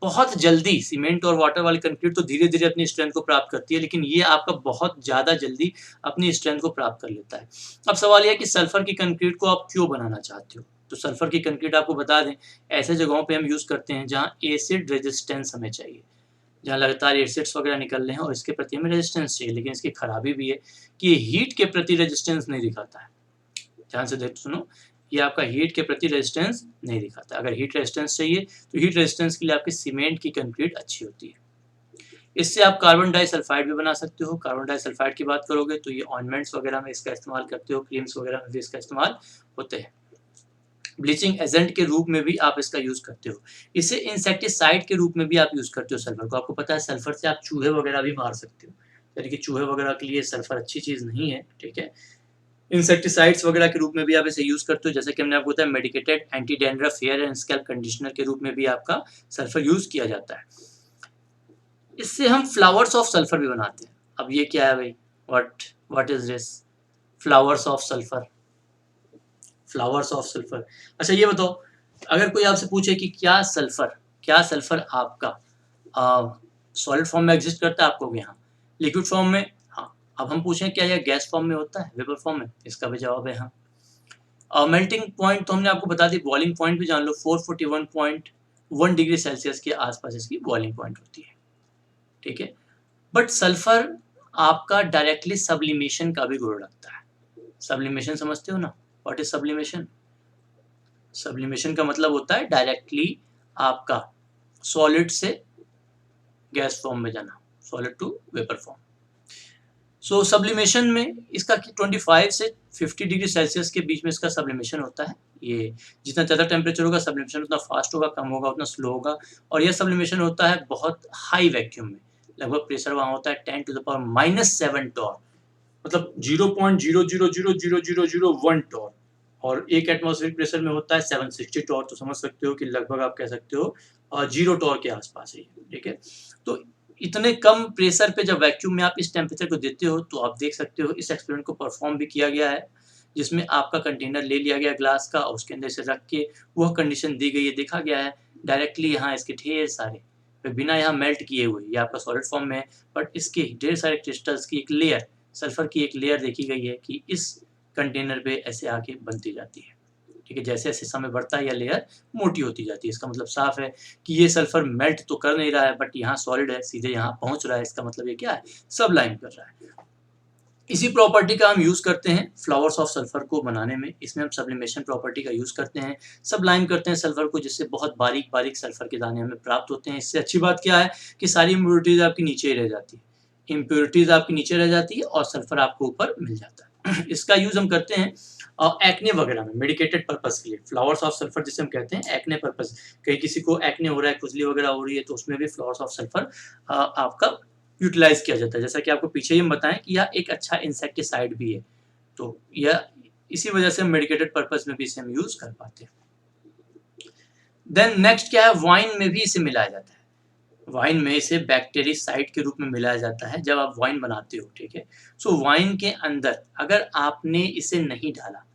बहुत जल्दी, सीमेंट और वाटर वाली कंक्रीट तो धीरे-धीरे अपनी स्ट्रेंथ को प्राप्त करती है, लेकिन ये आपका बहुत ज़्यादा जल्दी अपनी स्ट्रेंथ को प्राप्त कर लेता है। अब सवाल ये है कि सल्फर की कंक्रीट को आप क्यों बनाना चाहते हो? तो सल्फर की कंक्रीट आपको बता दें, ऐसे जगहों पे हम यूज़ करते हैं जहाँ एसिड रेजिस्टेंस हमें चाहिए, जहाँ लगातार एसिड्स वगैरह निकल रहे हैं और इसके प्रति हमें रेजिस्टेंस चाहिए। लेकिन इसकी खराबी भी है कि ये हीट के प्रति रेजिस्टेंस नहीं दिखाता है। ध्यान से सुनो, ये आपका हीट के प्रति रेजिस्टेंस नहीं दिखाता। अगर हीट रेजिस्टेंस चाहिए तो हीट रेजिस्टेंस के लिए आपकी सीमेंट की कंक्रीट अच्छी होती है। इससे आप कार्बन डाइसल्फाइड भी बना सकते हो। कार्बन डाइसल्फाइड की बात करोगे तो ये ऑइंटमेंट्स वगैरह में इसका इस्तेमाल करते हो, क्रीम्स वगैरह में भी इसका इस्तेमाल होते हैं। ब्लीचिंग एजेंट के रूप में भी आप इसका यूज करते हो। इसे इंसेक्टिसाइड के रूप में भी आप यूज करते हो सल्फर को। आपको पता है सल्फर से आप चूहे वगैरह भी मार सकते हो, यानी कि चूहे वगैरह के लिए सल्फर अच्छी चीज नहीं है, ठीक है। इंसेक्टिसाइड्स वगैरह के रूप में भी आप इसे यूज करते हो। जैसे कि हमने आपको बताया medicated anti dandruff hair and scalp conditioner के रूप में भी आपका सल्फर यूज किया जाता है। इससे हम फ्लावर्स ऑफ सल्फर भी बनाते हैं। अब ये क्या है भाई? What is this? Flowers of sulphur, flowers of sulphur. अच्छा ये बताओ, अगर कोई आपसे पूछे कि क्या सल्फर आपका सॉलिड फॉर्म में एग्जिस्ट करता है, आपको हाँ। लिक्विड फॉर्म में हाँ। अब हम पूछें क्या यह गैस फॉर्म में होता है, वेपर फॉर्म में? इसका भी जवाब है हाँ। मेल्टिंग पॉइंट तो हमने आपको बता दी, बॉइलिंग पॉइंट भी जान लो, 441.1 डिग्री सेल्सियस के आसपास इसकी बॉइलिंग पॉइंट होती है, ठीक है। बट सल्फर आपका डायरेक्टली सब्लिमेशन का भी गुण रखता है। सब्लिमेशन समझते हो ना? What is sublimation? सब्लिमेशन का मतलब होता है डायरेक्टली आपका सॉलिड से गैस फॉर्म में जाना, solid to vapour form. So sublimation में इसका 25 से 50 डिग्री सेल्सियस के बीच में इसका सब्लिमेशन होता है। ये जितना ज़्यादा टेम्परेचर होगा सब्लिमेशन उतना फास्ट होगा, कम होगा उतना स्लो होगा। और यह सब्लिमेशन होता है बहुत हाई वैक्यूम में, लगभग प्रेशर वहाँ होता है 10 टू द पावर -7 टॉर, मतलब 0.00000001 टॉर, और एक एटमॉस्फेरिक प्रेशर में होता है 760 टॉर। तो समझ सकते हो कि लगभग आप कह सकते हो 0 टॉर के आसपास है, ठीक है। तो इतने कम प्रेशर पे जब वैक्यूम में आप इस टेम्परेचर को देते हो तो आप देख सकते हो इस एक्सपेरिमेंट को परफॉर्म भी किया गया है, जिसमें आपका कंटेनर ले लिया गया ग्लास का और उसके अंदर से रख के वह कंडीशन दी गई है, देखा गया है डायरेक्टली यहाँ इसके ढेर सारे बिना यहाँ मेल्ट किए हुए, ये आपका सॉलिड फॉर्म में है, बट इसके ढेर सारे क्रिस्टल्स की एक लेयर, सल्फर की एक लेयर देखी गई है कि इस कंटेनर पे ऐसे आके बनती जाती है, ठीक है। जैसे जैसे समय बढ़ता है यह लेयर मोटी होती जाती है। इसका मतलब साफ है कि ये सल्फर मेल्ट तो कर नहीं रहा है, बट यहाँ सॉलिड है, सीधे यहाँ पहुंच रहा है। इसका मतलब ये क्या है? सबलाइम कर रहा है। इसी प्रॉपर्टी का हम यूज करते हैं फ्लावर्स ऑफ सल्फर को बनाने में। इसमें हम सब्लिमेशन प्रॉपर्टी का यूज करते हैं, सबलाइम करते हैं सल्फर को, जिससे बहुत बारीक बारीक सल्फर के दाने हमें प्राप्त होते हैं। इससे अच्छी बात क्या है कि सारी इम्प्योरिटीज आपकी नीचे ही रह जाती है, इम्प्योरिटीज आपकी नीचे रह जाती है और सल्फर आपको ऊपर मिल जाता है। इसका यूज हम करते हैं एक्ने वगैरह में, मेडिकेटेड पर्पस के लिए। फ्लावर्स ऑफ सल्फर जिसे हम कहते हैं एक्ने पर्पस, कहीं किसी को एक्ने हो रहा है, खुजली वगैरह हो रही है, तो उसमें भी फ्लावर्स ऑफ सल्फर आपका यूटिलाइज किया जाता है। जैसा कि आपको पीछे ही हम बताएं कि यह एक अच्छा इंसेक्टिसाइड भी है, तो यह इसी वजह से हम मेडिकेटेड पर्पस में भी इसे हम यूज कर पाते हैं। देन नेक्स्ट क्या है, वाइन में भी इसे मिलाया जाता है। वाइन में इसे बैक्टीरियासाइड के रूप में मिलाया जाता है जब आप वाइन बनाते हो, ठीक है। सो वाइन के अंदर अगर आपने इसे नहीं डाला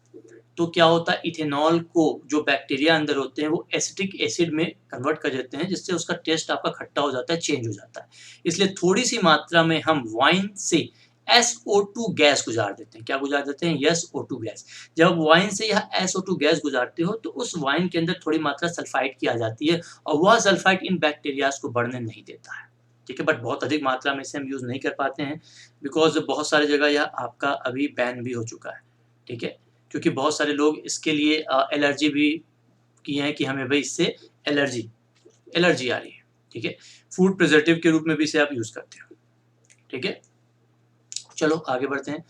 तो क्या होता है, इथेनॉल को जो बैक्टीरिया अंदर होते हैं वो एसिटिक एसिड में कन्वर्ट कर देते हैं, जिससे उसका टेस्ट आपका खट्टा हो जाता है, चेंज हो जाता है। इसलिए थोड़ी सी मात्रा में हम वाइन से SO2 गैस गुजार देते हैं। क्या गुजार देते हैं? SO2 gas. जब वाइन से यह SO2 गैस गुजारते हो तो उस वाइन के अंदर थोड़ी मात्रा सल्फाइड की आ जाती है, और वह सल्फाइड इन बैक्टीरियाज को बढ़ने नहीं देता है, ठीक है। बट बहुत अधिक मात्रा में इसे हम यूज नहीं कर पाते हैं, बिकॉज बहुत सारी जगह यह आपका अभी बैन भी हो चुका है, ठीक है। क्योंकि बहुत सारे लोग इसके लिए एलर्जी भी किए हैं कि हमें भाई इससे एलर्जी एलर्जी आ रही है, ठीक है। फूड प्रिजर्वेटिव के रूप में भी इसे आप यूज करते हो, ठीक है। चलो आगे बढ़ते हैं।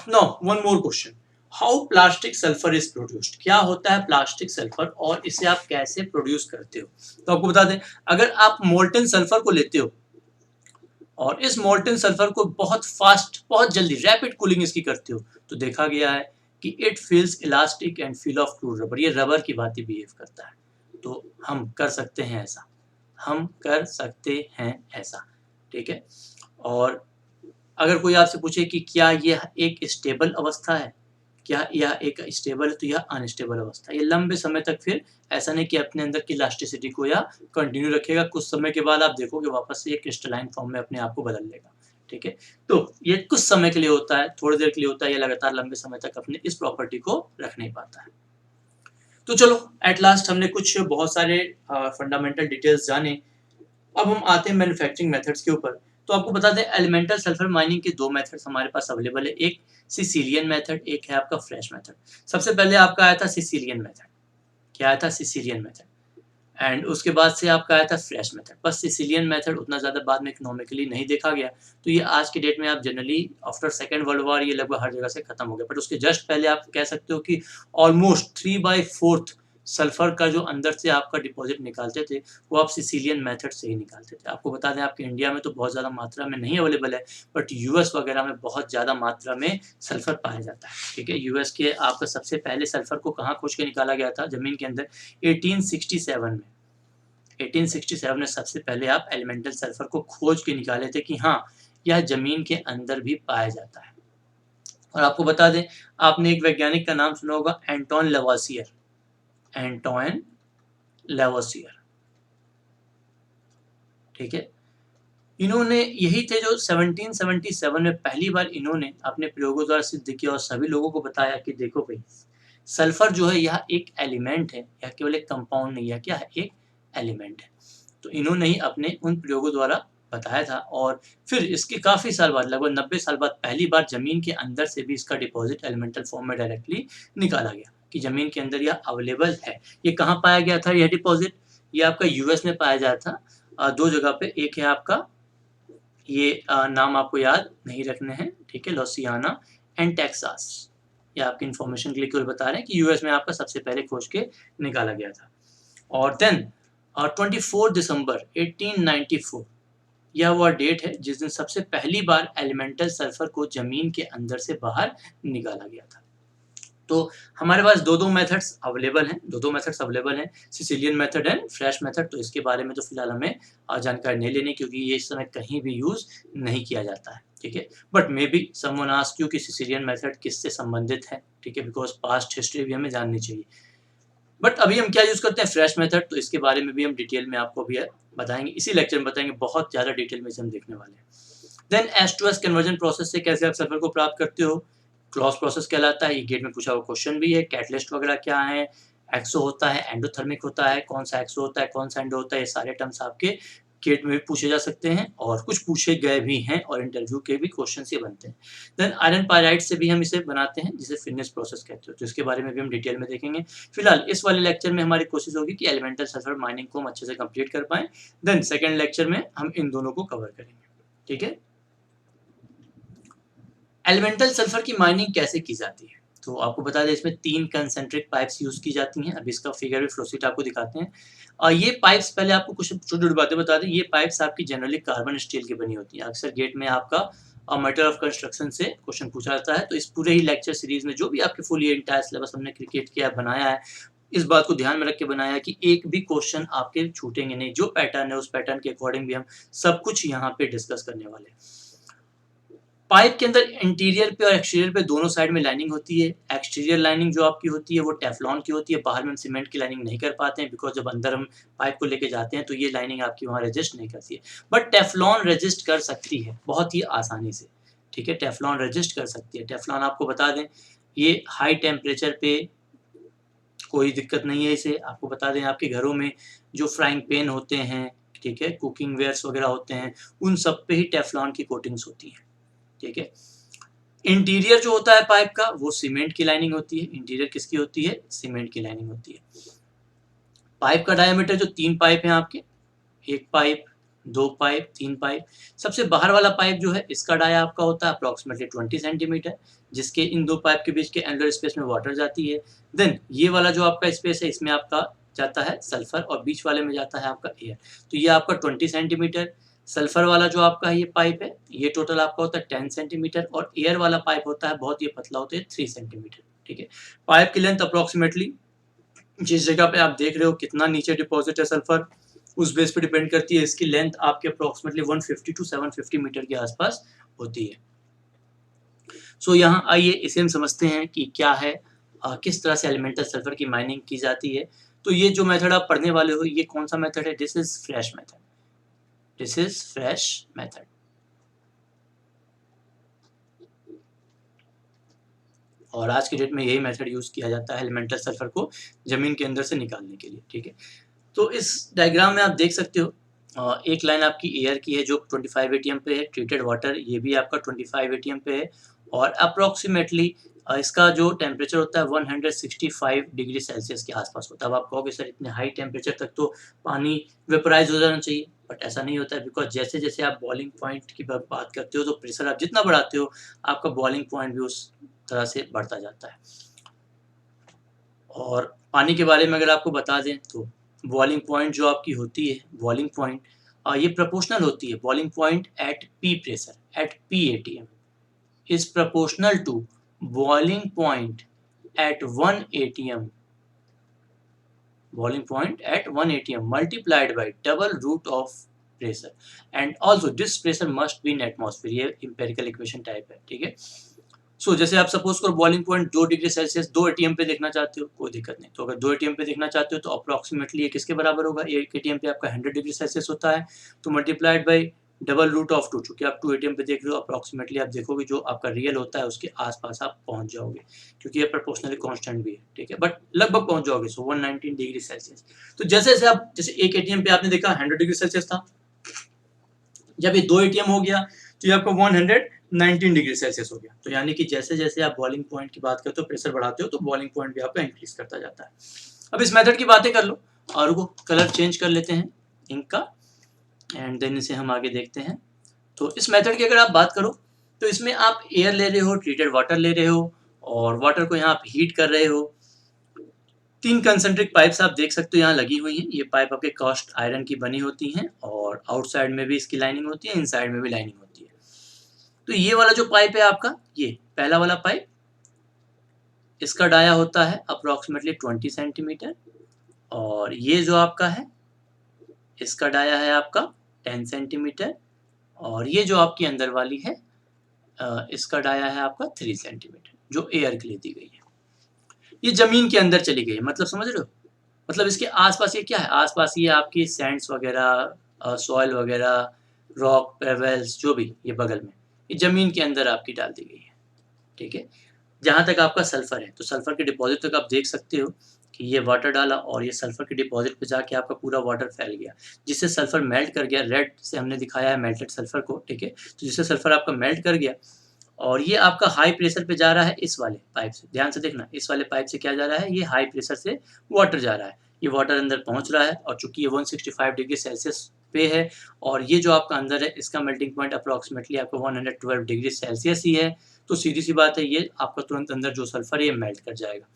No, one more question, how plastic sulphur is produced? क्या होता है प्लास्टिक सल्फर और इसे आप कैसे प्रोड्यूस करते हो? तो आपको बता दें, अगर आप मोल्टन सल्फर को लेते हो और इस मोल्टन सल्फर को बहुत फास्ट, बहुत जल्दी रैपिड कूलिंग इसकी करते हो, तो देखा गया है कि it feels elastic and feel of true rubber, ये रबर की भांति बिहेव करता है। तो हम कर सकते हैं ऐसा, हम कर सकते हैं ऐसा, ठीक है। और अगर कोई आपसे पूछे कि क्या यह एक स्टेबल अवस्था है, क्या यह एक स्टेबल है, तो यह अनस्टेबल अवस्था है। ये लंबे समय तक फिर ऐसा नहीं कि अपने अंदर की इलास्टिसिटी को या कंटिन्यू रखेगा, कुछ समय के बाद आप देखोगे वापस से ये क्रिस्टलाइन फॉर्म में अपने आप को बदल लेगा, ठीक है। तो ये कुछ समय के लिए होता है, थोड़ी देर के लिए होता है, ये लगातार लंबे समय तक अपने इस प्रॉपर्टी को रख नहीं पाता है। तो चलो एट लास्ट हमने कुछ बहुत सारे फंडामेंटल डिटेल्स जाने। अब हम आते हैं मैन्युफैक्चरिंग मेथड्स के ऊपर। तो आपको बता दें एलिमेंटल सल्फर माइनिंग के दो मेथड्स हमारे पास अवेलेबल है, एक सिसिलियन मेथड, एक है आपका फ्रेश मेथड। सबसे पहले आपका आया था सिसिलियन मेथड, क्या आया था? Sicilian method. एंड उसके बाद से आपका आया था फ्रेश मेथड। बस सिसिलियन मेथड उतना ज़्यादा बाद में इकोनॉमिकली नहीं देखा गया, तो ये आज के डेट में आप generally after second world war ये लगभग हर जगह से खत्म हो गया। बट उसके जस्ट पहले आप कह सकते हो कि ऑलमोस्ट 3/4 सल्फर का जो अंदर से आपका डिपॉजिट निकालते थे वो आप सिसिलियन मेथड से ही निकालते थे। आपको बता दें आपके इंडिया में तो बहुत ज़्यादा मात्रा में नहीं अवेलेबल है, बट यूएस वगैरह में बहुत ज़्यादा मात्रा में सल्फर पाया जाता है, ठीक है। यूएस के आपका सबसे पहले सल्फर को कहाँ खोज के निकाला गया था ज़मीन के अंदर? 1867 में। 1867 में सबसे पहले आप एलिमेंटल सल्फर को खोज के निकाले थे कि हाँ यह जमीन के अंदर भी पाया जाता है। और आपको बता दें, आपने एक वैज्ञानिक का नाम सुना होगा, एंटोन लेवोसियर। एंटोन लेवोसियर, ठीक है। इन्होंने यही थे जो 1777 में पहली बार इन्होंने अपने प्रयोगों द्वारा सिद्ध किया और सभी लोगों को बताया कि देखो भाई, सल्फर जो है यह एक एलिमेंट है, यह केवल एक कंपाउंड नहीं है, क्या है, एक एलिमेंट है। तो इन्होंने ही अपने उन प्रयोगों द्वारा बताया था और फिर इसके काफ़ी साल बाद, लगभग 90 साल बाद पहली बार ज़मीन के अंदर से भी इसका डिपॉज़िट एलिमेंटल फॉर्म में डायरेक्टली निकाला गया कि ज़मीन के अंदर यह अवेलेबल है। ये कहाँ पाया गया था यह डिपॉज़िट? ये आपका यूएस में पाया गया था 2 जगह पे। एक है आपका ये नाम आपको याद नहीं रखने हैं, ठीक है, लुइसियाना एंड टेक्सास। ये आपकी इन्फॉर्मेशन के लिए केवल बता रहे हैं कि यूएस में आपका सबसे पहले खोज के निकाला गया था। और देन 24 दिसंबर 1894 यह वह डेट है जिस दिन सबसे पहली बार एलिमेंटल सल्फर को जमीन के अंदर से बाहर निकाला गया था। तो हमारे पास दो मेथड्स अवेलेबल हैं, Sicilian method and fresh method. तो इसके बारे में तो फिलहाल हमें जानकारी नहीं लेनी क्योंकि ये इस समय कहीं भी यूज नहीं किया जाता है, ठीक है। But may be someone ask you कि सिसिलियन मेथड किससे संबंधित है, ठीक है, बिकॉज पास्ट हिस्ट्री भी हमें जाननी चाहिए। बट अभी हम क्या यूज करते हैं, फ्रेश मेथड। तो इसके बारे में भी हम डिटेल में आपको भी बताएंगे, इसी लेक्चर में बताएंगे, बहुत ज्यादा डिटेल में हम देखने वाले हैं। देन S2S कन्वर्जन प्रोसेस से कैसे आप सल्फर को प्राप्त करते हो, क्लॉस प्रोसेस कहलाता है। ये गेट में पूछा हुआ क्वेश्चन भी है। कैटलिस्ट वगैरह क्या है, एक्सो होता है, एंडोथर्मिक होता है, कौन सा एक्सो होता है, कौन सा एंडो होता है, ये सारे टर्म्स आपके गेट में भी पूछे जा सकते हैं और कुछ पूछे गए भी हैं और इंटरव्यू के भी क्वेश्चन ये बनते हैं। देन आयरन पायराइड से भी हम इसे बनाते हैं जिसे फिनिश प्रोसेस कहते हो, तो इसके बारे में भी हम डिटेल में देखेंगे। फिलहाल इस वाले लेक्चर में हमारी कोशिश होगी कि एलिमेंटल सल्फर माइनिंग को हम अच्छे से कंप्लीट कर पाएं। देन सेकेंड लेक्चर में हम इन दोनों को कवर करेंगे, ठीक है। एलिमेंटल सल्फर की माइनिंग कैसे की जाती है, तो आपको बता दें इसमें 3 कंसेंट्रिक पाइप्स यूज की जाती हैं। अभी इसका फिगर भी फ्लोशीट आपको दिखाते हैं। और ये पाइप्स, पहले आपको कुछ छोटी-छोटी बातें बता दें, ये पाइप्स आपकी जनरली कार्बन स्टील की बनी होती हैं। अक्सर गेट में आपका मैटर ऑफ कंस्ट्रक्शन से क्वेश्चन पूछा जाता है। तो इस पूरे ही लेक्चर सीरीज में जो भी आपके फुल ये एंटायर सिलेबस हमने क्रिएट किया बनाया है, इस बात को ध्यान में रख के बनाया है कि एक भी क्वेश्चन आपके छूटेंगे नहीं। जो पैटर्न है उस पैटर्न के अकॉर्डिंग भी हम सब कुछ यहाँ पे डिस्कस करने वाले हैं। पाइप के अंदर इंटीरियर पे और एक्सटीरियर पे दोनों साइड में लाइनिंग होती है। एक्सटीरियर लाइनिंग जो आपकी होती है वो टेफ्लॉन की होती है। बाहर में हम सीमेंट की लाइनिंग नहीं कर पाते हैं बिकॉज जब अंदर हम पाइप को लेके जाते हैं तो ये लाइनिंग आपकी वहाँ रेजिस्ट नहीं करती है। बट टेफ्लॉन रेजिस्ट कर सकती है बहुत ही आसानी से, ठीक है। टेफ्लॉन रेजिस्ट कर सकती है। टेफ्लॉन आपको बता दें ये हाई टेम्परेचर पे कोई दिक्कत नहीं है इसे। आपको बता दें आपके घरों में जो फ्राइंग पैन होते हैं, ठीक है, कुकिंग वेयर्स वगैरह होते हैं, उन सब पे ही टेफ्लॉन की कोटिंग्स होती है, ठीक है। इंटीरियर जो होता है पाइप का वो सीमेंट की लाइनिंग होती है। इंटीरियर किसकी होती है, सीमेंट की लाइनिंग होती है। पाइप का डायमीटर जो 3 पाइप हैं आपके, 1 पाइप, 2 पाइप, 3 पाइप। सबसे बाहर वाला पाइप जो है इसका डाया आपका होता है अप्रोक्सीमेटली 20 सेंटीमीटर, जिसके इन 2 पाइप के बीच के एनुलर स्पेस में वाटर जाती है। देन ये वाला जो आपका स्पेस है इसमें आपका जाता है सल्फर और बीच वाले में जाता है आपका एयर। तो ये आपका 20 सेंटीमीटर। सल्फर वाला जो आपका ये पाइप है ये टोटल आपका होता है 10 सेंटीमीटर और एयर वाला पाइप होता है बहुत ये पतला होता है 3 सेंटीमीटर, ठीक है। पाइप की लेंथ अप्रोक्सीमेटली जिस जगह पे आप देख रहे हो कितना नीचे डिपॉजिट है सल्फर, उस बेस पे डिपेंड करती है। इसकी लेंथ आपके अप्रोक्सीमेटली 150 टू 750 मीटर के आसपास होती है। सो यहाँ आइए इसे हम समझते हैं कि क्या है, किस तरह से एलिमेंटल सल्फर की माइनिंग की जाती है। तो ये जो मेथड आप पढ़ने वाले हो ये कौन सा मेथड है, this is fresh method, this is fresh method. और आज की डेट में यही मेथड यूज किया जाता है एलिमेंटल सल्फर को जमीन के अंदर से निकालने के लिए, ठीक है। तो इस डायग्राम में आप देख सकते हो एक लाइन आपकी एयर की है जो 25 एटीएम पे है, ट्रीटेड वाटर ये भी आपका 25 एटीएम पे है और अप्रोक्सीमेटली इसका जो टेम्परेचर होता है 165 डिग्री सेल्सियस के आसपास होता है। अब आप कहोगे सर इतने हाई टेम्परेचर तक तो पानी वेपराइज हो जाना चाहिए, बट ऐसा नहीं होता है बिकॉज जैसे जैसे आप बॉइलिंग पॉइंट की बात करते हो तो प्रेशर आप जितना बढ़ाते हो आपका बॉइलिंग पॉइंट भी उस तरह से बढ़ता जाता है। और पानी के बारे में अगर आपको बता दें तो बॉइलिंग पॉइंट जो आपकी होती है, बॉइलिंग पॉइंट ये प्रोपोर्शनल होती है। Boiling point at P pressure at P ATM is proportional to boiling point at 1 atm, boiling point at 1 atm multiplied by double root of pressure and also this pressure must be in atmosphere। ये empirical equation type है, ठीक है। सो जैसे आप suppose करो boiling point 2 degree Celsius 2 ATM पे देखना चाहते हो, कोई दिक्कत नहीं। तो अगर 2 एटीएम पे देखना चाहते हो तो अप्रोक्सीमेटली ये किसके बराबर होगा, 1 एटीएम पे आपका 100 डिग्री सेल्सियस होता है, तो multiplied by double root of 2, चूँकि आप 2 एटीएम पे देख रहे हो, अप्रॉक्सिमेटली आप देखोगे जो आपका रियल होता है उसके आस-पास आप पहुँच जाओगे, क्योंकि ये प्रोपोर्शनली कांस्टेंट भी है, ठीक है? बट लगभग पहुँच जाओगे, सो 119 डिग्री सेल्सियस। तो जैसे-जैसे आप जैसे एक एटीएम पे आपने देखा 100 डिग्री सेल्सियस था, जब ये 2 एटीएम हो गया तो ये आपका 119 डिग्री सेल्सियस हो गया। तो यानी कि जैसे-जैसे आप बॉइलिंग पॉइंट की बात करते हो, प्रेशर बढ़ाते हो, तो बॉइलिंग पॉइंट भी आपका इंक्रीज़ करता जाता है। अब इस मेथड की बातें कर लो और रुको कलर चेंज कर लेते हैं इंक का एंड देन इसे हम आगे देखते हैं। तो इस मेथड की अगर आप बात करो तो इसमें आप एयर ले रहे हो, ट्रीटेड वाटर ले रहे हो और वाटर को यहाँ आप हीट कर रहे हो। 3 कंसेंट्रिक पाइप्स आप देख सकते हो यहाँ लगी हुई हैं। ये पाइप आपके कास्ट आयरन की बनी होती हैं और आउटसाइड में भी इसकी लाइनिंग होती है, इनसाइड में भी लाइनिंग होती है। तो ये वाला जो पाइप है आपका, ये पहला वाला पाइप, इसका डाया होता है अप्रॉक्सिमेटली 20 सेंटीमीटर और ये जो आपका है, इसका डाया है आपका 10 सेंटीमीटर और ये जो आपकी अंदर वाली है इसका डाया है आपका 3 सेंटीमीटर, जो एयर के लिए दी गई है। ये ज़मीन के अंदर चली गई है, मतलब समझ रहे हो? मतलब इसके आस-पास ये क्या है? आस-पास ये आपकी सैंड्स वगैरह सॉइल वगैरह, रॉक, पेबल्स जो भी ये बगल में, ये ज़मीन के अंदर आपकी डाल दी गई है, ठीक है? जहाँ तक आपका सल्फ़र है, तो सल्फ़र के डिपॉज़िट तक आप देख सकते हो कि ये वाटर डाला और ये सल्फ़र के डिपॉज़िट पे जाके आपका पूरा वाटर फैल गया, जिससे सल्फ़र मेल्ट कर गया। रेड से हमने दिखाया है मेल्टेड सल्फ़र को, ठीक है? तो जिससे सल्फ़र आपका मेल्ट कर गया और ये आपका हाई प्रेशर पे जा रहा है इस वाले पाइप से। ध्यान से देखना, इस वाले पाइप से क्या जा रहा है? ये हाई प्रेशर से वाटर जा रहा है। ये वाटर अंदर पहुँच रहा है और चूँकि ये 165 डिग्री सेल्सियस पे है और ये जो आपका अंदर है, इसका मेल्टिंग पॉइंट अप्रॉक्सिमेटली आपका 112 डिग्री सेल्सियस ही है। तो सीधी-सी बात है, ये आपका तुरंत अंदर जो सल्फ़र है, ये मेल्ट कर जाएगा।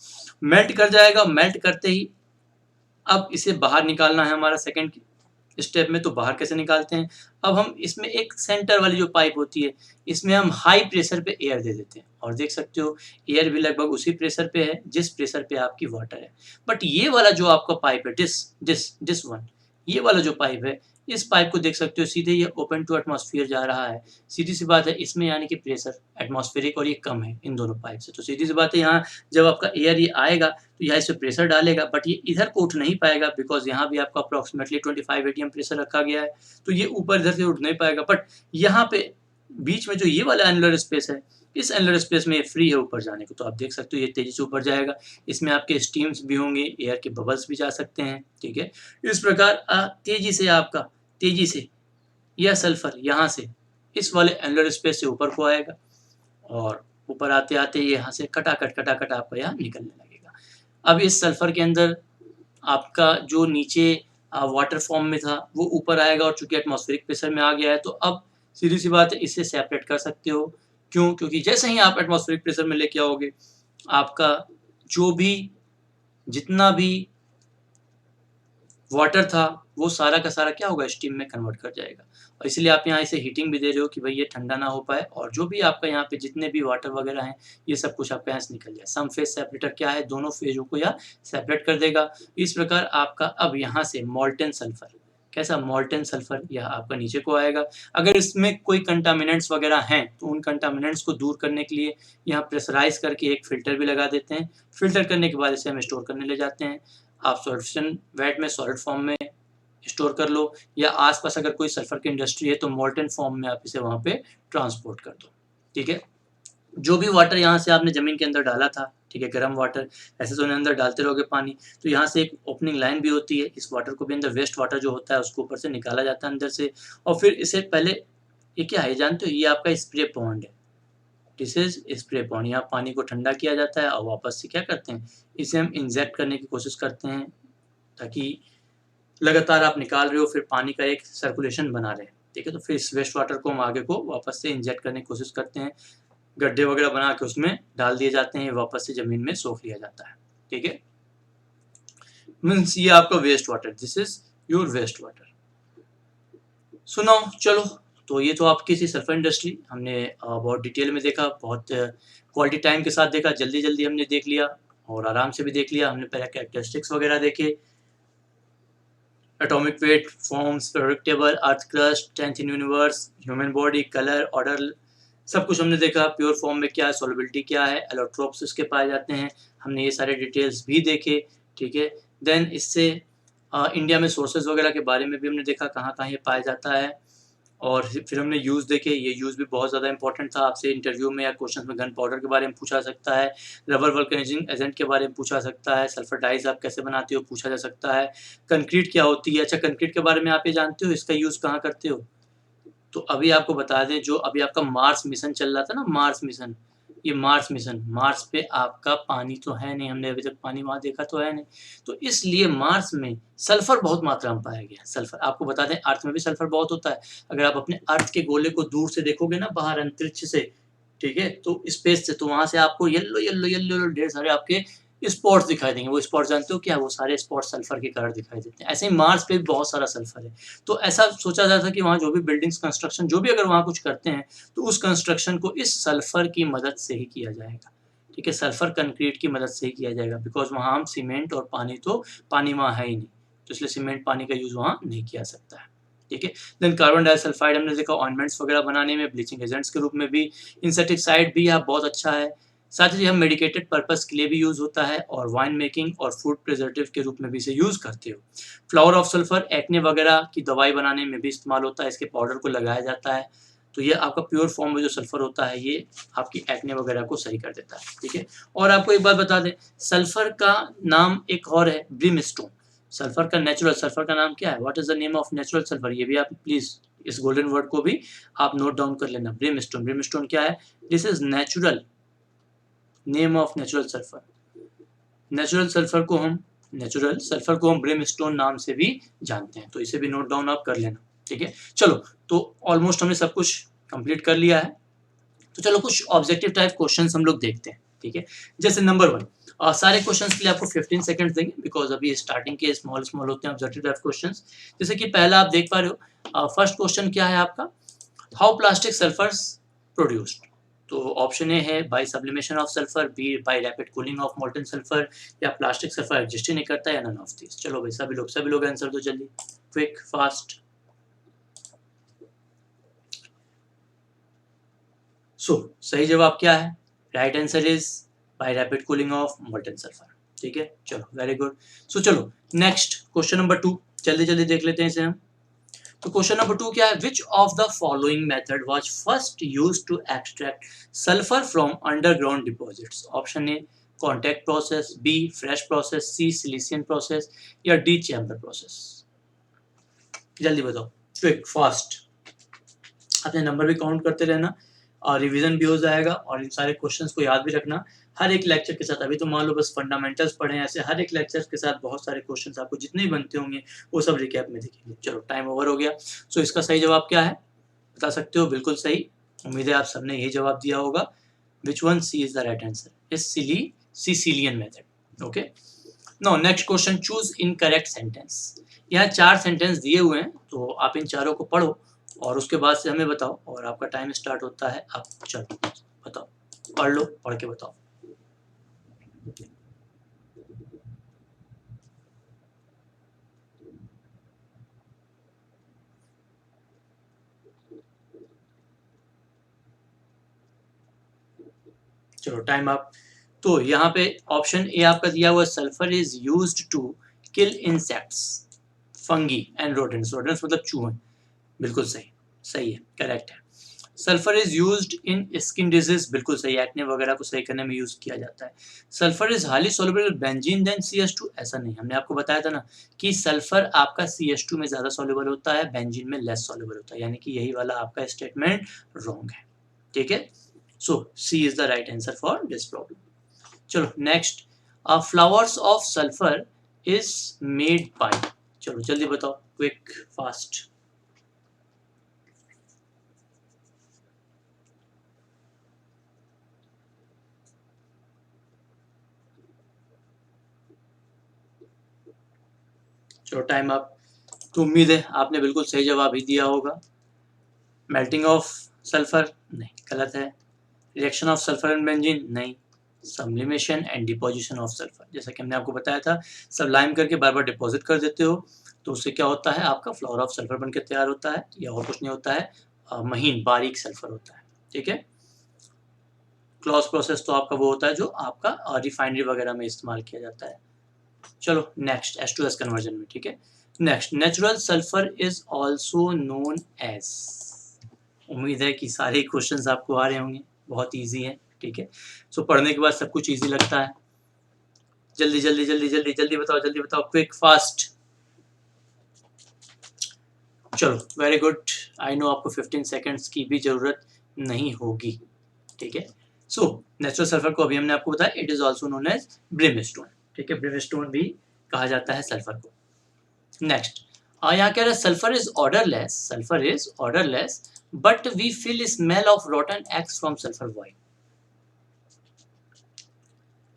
मेल्ट कर जाएगा, मेल्ट करते ही अब इसे बाहर निकालना है हमारा सेकंड स्टेप में, तो बाहर कैसे निकालते हैं? अब हम इसमें एक सेंटर वाली जो पाइप होती है, इसमें हम हाई प्रेशर पे एयर दे देते हैं और देख सकते हो एयर भी लगभग उसी प्रेशर पे है जिस प्रेशर पे आपकी वाटर है। बट ये वाला जो आपका पाइप है, दिस वन, ये वाला जो पाइप है, इस पाइप को देख सकते हो सीधे ये ओपन टू एटमॉस्फेयर जा रहा है। सीधी-सी बात है, इसमें यानी कि प्रेशर एटमॉस्फेरिक और ये कम है इन दोनों पाइप से। तो सीधी-सी बात है, यहाँ जब आपका एयर ये आएगा तो यहाँ इस पे प्रेशर डालेगा, बट ये इधर को उठ नहीं पाएगा बिकॉज़ यहाँ भी आपका अप्रॉक्सिमेटली 25 एटीएम प्रेशर रखा गया है, तो ये ऊपर इधर से उठ नहीं पाएगा। बट यहाँ पे बीच में जो ये वाला एनुलर स्पेस है, इस एनुलर स्पेस में ये फ्री है ऊपर जाने को, तो आप देख सकते हो ये तेज़ी से ऊपर जाएगा। इसमें आपके स्टीम्स भी होंगे, एयर के बबल्स भी जा सकते हैं, ठीक है? इस प्रकार तेज़ी से यह सल्फर यहाँ से इस वाले एनुलर स्पेस से ऊपर को आएगा और ऊपर आते-आते ये यहाँ से कटाकट आपका यहाँ निकलने लगेगा। अब इस सल्फर के अंदर आपका जो नीचे वाटर फॉर्म में था, वो ऊपर आएगा और चूँकि एटमॉस्फेरिक प्रेशर में आ गया है, तो अब सीधी-सी बात है, इसे सेपरेट कर सकते हो। क्यों? क्योंकि जैसे ही आप एटमॉस्फेरिक प्रेशर में लेके आओगे, आपका जो भी जितना भी वाटर था, वो सारा का सारा क्या होगा? स्टीम में कन्वर्ट कर जाएगा और इसलिए आप यहाँ इसे हीटिंग भी दे रहे हो कि भई ये ठंडा ना हो पाए और जो भी आपका यहाँ पे जितने भी वाटर वगैरह हैं, ये सब कुछ आपका यहाँ से निकल जाए। सम फेज़ सेपरेटर क्या है? दोनों फेज़ों को यह सेपरेट कर देगा। इस प्रकार आपका अब यहाँ से मोल्टेन सल्फर, कैसा? मोल्टेन सल्फर यह आपका नीचे को आएगा। अगर इसमें कोई कंटामिनेंट्स वगैरह हैं, तो उन कंटामिनेंट्स को दूर करने के लिए यहाँ प्रेशराइज़ करके एक फ़िल्टर भी लगा देते हैं। फ़िल्टर करने के बाद इसे हम स्टोर करने ले जाते हैं। आप सॉल्यूशन वेट में सॉलिड फॉर्म में स्टोर कर लो या आस-पास अगर कोई सल्फर की इंडस्ट्री है तो मोल्टेन फॉर्म में आप इसे वहाँ पे ट्रांसपोर्ट कर दो, ठीक है? जो भी वाटर यहाँ से आपने ज़मीन के अंदर डाला था, ठीक है, गर्म वाटर, ऐसे तो अंदर डालते रहोगे पानी, तो यहाँ से एक ओपनिंग लाइन भी होती है, इस वाटर को भी अंदर वेस्ट वाटर जो होता है उसको ऊपर से निकाला जाता है अंदर से और फिर इसे पहले ये क्या है जानते हो? ये आपका स्प्रे पॉन्ड है। दिस इज़ स्प्रे पॉन्ड, यहाँ पानी को ठंडा किया जाता है और वापस से क्या करते हैं, इसे हम इंजेक्ट करने की कोशिश करते हैं ताकि लगातार आप निकाल रहे हो, फिर पानी का एक सर्कुलेशन बना रहे हैं, ठीक है? तो फिर इस वेस्ट वाटर को हम आगे को वापस से इंजेक्ट करने की कोशिश करते हैं। गड्ढे वगैरह बना के उसमें डाल दिए जाते हैं, वापस से ज़मीन में सोख लिया जाता है, ठीक है? मीन्स ये आपका waste water, this is your waste water. So now चलो, तो ये तो आपकी थी सल्फर इंडस्ट्री, हमने बहुत डिटेल में देखा, बहुत क्वालिटी टाइम के साथ देखा, जल्दी-जल्दी हमने देख लिया और आराम से भी देख लिया। हमने पहले कैरेक्टरिस्टिक्स वगैरह देखे, atomic weight, forms, periodic table, earth crust, 10th in universe, human body, colour, order, सब कुछ हमने देखा। प्योर फॉर्म में क्या है, सॉल्युबिलिटी क्या है, एलोट्रोप्स इसके पाए जाते हैं, हमने ये सारे डिटेल्स भी देखे, ठीक है? देन इससे इंडिया में सोर्सेज वगैरह के बारे में भी हमने देखा, कहाँ-कहाँ ये पाया जाता है और फिर हमने यूज़ देखे, ये यूज़ भी बहुत ज़्यादा इंपॉर्टेंट था, आपसे इंटरव्यू में या क्वेश्चन में गन पाउडर के बारे में पूछा सकता है, रबर वल्कनाइजिंग एजेंट के बारे में पूछा सकता है, सल्फर डाइज आप कैसे बनाते हो पूछा जा सकता है, कंक्रीट क्या होती है, अच्छा कंक्रीट के बारे में आप ये जानते हो, इसका यूज़ कहाँ करते हो? तो अभी आपको बता दें, जो अभी आपका मार्स मिशन चल रहा था ना, मार्स मिशन, ये मार्स मिशन, मार्स पे आपका पानी तो है नहीं, हमने अभी तक पानी वहाँ देखा तो है नहीं, तो इसलिए मार्स में सल्फर बहुत मात्रा में पाया गया है। सल्फर आपको बता दें, अर्थ में भी सल्फर बहुत होता है। अगर आप अपने अर्थ के गोले को दूर से देखोगे ना, बाहर अंतरिक्ष से, ठीक है, तो स्पेस से, तो वहाँ से आपको येलो येलो येलो येलो ढेर सारे आपके स्पॉट्स दिखाई देंगे। वो स्पॉट्स जानते हो क्या? वो सारे स्पॉट्स सल्फर के कारण दिखाई देते हैं। ऐसे ही मार्स पे भी बहुत सारा सल्फर है। तो ऐसा सोचा जाता है कि वहाँ जो भी बिल्डिंग्स कंस्ट्रक्शन, जो भी अगर वहाँ कुछ करते हैं, तो उस कंस्ट्रक्शन को इस सल्फर की मदद से ही किया जाएगा। ठीक है, सल्फर कंक्रीट की मदद से ही किया जाएगा, बिकॉज़ वहाँ हम सीमेंट और पानी, तो पानी वहाँ है ही नहीं, तो इसलिए सीमेंट पानी का यूज़ वहाँ नहीं किया सकता है। ठीक है, देन कार्बन डाइसल्फाइड हमने देखा ऑइंटमेंट्स वगैरह बनाने में, ब्लीचिंग एजेंट्स के रूप में भी, इंसेक्टिसाइड भी आप बहुत अच्छा है। साथ ही हम मेडिकेटेड पर्पस के लिए भी यूज़ होता है, और वाइन मेकिंग और फूड प्रिजर्वेटिव के रूप में भी इसे यूज़ करते हो। फ्लावर ऑफ सल्फर एक्ने वगैरह की दवाई बनाने में भी इस्तेमाल होता है, इसके पाउडर को लगाया जाता है। तो ये आपका प्योर फॉर्म में जो सल्फर होता है, ये आपकी एक्ने वगैरह को सही कर देता है। ठीक है, और आपको एक बात बता दें, सल्फर का नाम एक और है, ब्रिमस्टोन। सल्फर का नेचुरल सल्फर का नाम क्या है? What is the name of natural sulphur? ये भी आप प्लीज इस गोल्डन वर्ड को भी आप नोट डाउन कर लेना। ब्रिमस्टोन, ब्रिमस्टोन क्या है? This is natural name of natural sulphur. Natural sulphur को हम ब्रिमस्टोन नाम से भी जानते हैं, तो इसे भी नोट डाउन आप कर लेना। ठीक है, चलो, तो ऑलमोस्ट हमने सब कुछ कंप्लीट कर लिया है। तो चलो कुछ ऑब्जेक्टिव टाइप क्वेश्चंस हम लोग देखते हैं। ठीक है, जैसे नंबर 1, सारे क्वेश्चंस के लिए आपको 15 सेकंड्स देंगे, बिकॉज अभी स्टार्टिंग के स्मॉल स्मॉल होते हैं ऑब्जेक्टिव टाइप क्वेश्चंस। जैसे कि पहला आप देख पा रहे हो, फर्स्ट क्वेश्चन क्या है आपका? How plastic sulphur's produced? तो ऑप्शन ए है by sublimation of sulphur, B by rapid cooling of molten sulphur, या प्लास्टिक सल्फर एग्जिस्ट ही नहीं करता, या नन ऑफ दिस। चलो भाई, सभी लोग आंसर दो जल्दी, क्विक फास्ट। सो सही जवाब क्या है? Right answer is by rapid cooling of molten sulphur. ठीक है, चलो वेरी गुड। सो चलो नेक्स्ट क्वेश्चन नंबर 2, जल्दी जल्दी देख लेते हैं इसे हम। तो क्वेश्चन नंबर 2 क्या है? Which of the following method was first used to extract sulphur from underground deposits? Option A contact process, B Frasch process, C Sicilian process, या डी चैम्बर प्रोसेस। जल्दी बताओ, क्विक फास्ट। अपने नंबर भी count करते रहना, और रिवीजन भी हो जाएगा, और इन सारे क्वेश्चंस को याद भी रखना हर एक लेक्चर के साथ। अभी तो मान लो बस फंडामेंटल्स पढ़े, ऐसे हर एक लेक्चर के साथ बहुत सारे क्वेश्चंस आपको जितने भी बनते होंगे वो सब रिकैप में देखेंगे। चलो टाइम ओवर हो गया। सो इसका सही जवाब क्या है बता सकते हो? बिल्कुल सही, उम्मीद है आप सबने यही जवाब दिया होगा। Which one? C is the right answer, is Sicilian method. Okay, no next question, choose incorrect sentence. यहाँ 4 सेंटेंस दिए हुए हैं, तो आप इन चारों को पढ़ो और उसके बाद से हमें बताओ, और आपका टाइम स्टार्ट होता है। आप चलो बताओ, पढ़ लो, पढ़ के बताओ। चलो टाइम अप। तो यहाँ पे ऑप्शन ए आपका दिया हुआ, sulphur is used to kill insects, fungi and rodents. Rodents मतलब चूहे, बिल्कुल सही, सही है, करेक्ट है। Sulphur is used in skin disease, बिल्कुल सही, एक्ने वगैरह को सही करने में यूज किया जाता है। Sulphur is highly soluble benzene than CH2, ऐसा नहीं, हमने आपको बताया था ना कि सल्फर आपका CH2 में ज्यादा सॉल्युबल होता है, बेंजीन में लेस सॉल्युबल होता है, यानी कि यही वाला आपका स्टेटमेंट रॉन्ग है। ठीक है, so C is the right answer for this problem. चलो next, flowers of sulphur is made by, चलो जल्दी बताओ, क्विक फास्ट। चलो टाइम अप। तो उम्मीद है आपने बिल्कुल सही जवाब ही दिया होगा। मेल्टिंग ऑफ सल्फर नहीं, गलत है। Reaction of sulphur and benzene नहीं। Sublimation and deposition of sulphur, जैसा कि हमने आपको बताया था, सब्लाइम करके बार बार डिपॉजिट कर देते हो, तो उससे क्या होता है, आपका फ्लावर ऑफ सल्फर बनकर तैयार होता है, या और कुछ नहीं होता है, महीन बारीक सल्फर होता है। ठीक है, क्लॉज प्रोसेस तो आपका वो होता है जो आपका रिफाइनरी वगैरह में इस्तेमाल किया जाता है। चलो नेक्स्ट, H2S कन्वर्जन में। ठीक है, next, natural sulphur is also known as, उम्मीद है कि सारे क्वेश्चंस आपको आ रहे होंगे, बहुत ईजी है, ठीक है। सो पढ़ने के बाद सब कुछ ईजी लगता है। जल्दी जल्दी जल्दी जल्दी जल्दी बताओ, क्विक फास्ट। चलो वेरी गुड। आई नो आपको 15 सेकेंड्स की भी जरूरत नहीं होगी, ठीक है। सो नेचुरल सल्फर को अभी हमने आपको बताया, it is also known as brimstone, ठीक है। ब्रिमस्टोन भी कहा जाता है सल्फर को। नेक्स्ट यहाँ कह रहा है sulphur is odourless but we feel smell of rotten eggs from sulphur void.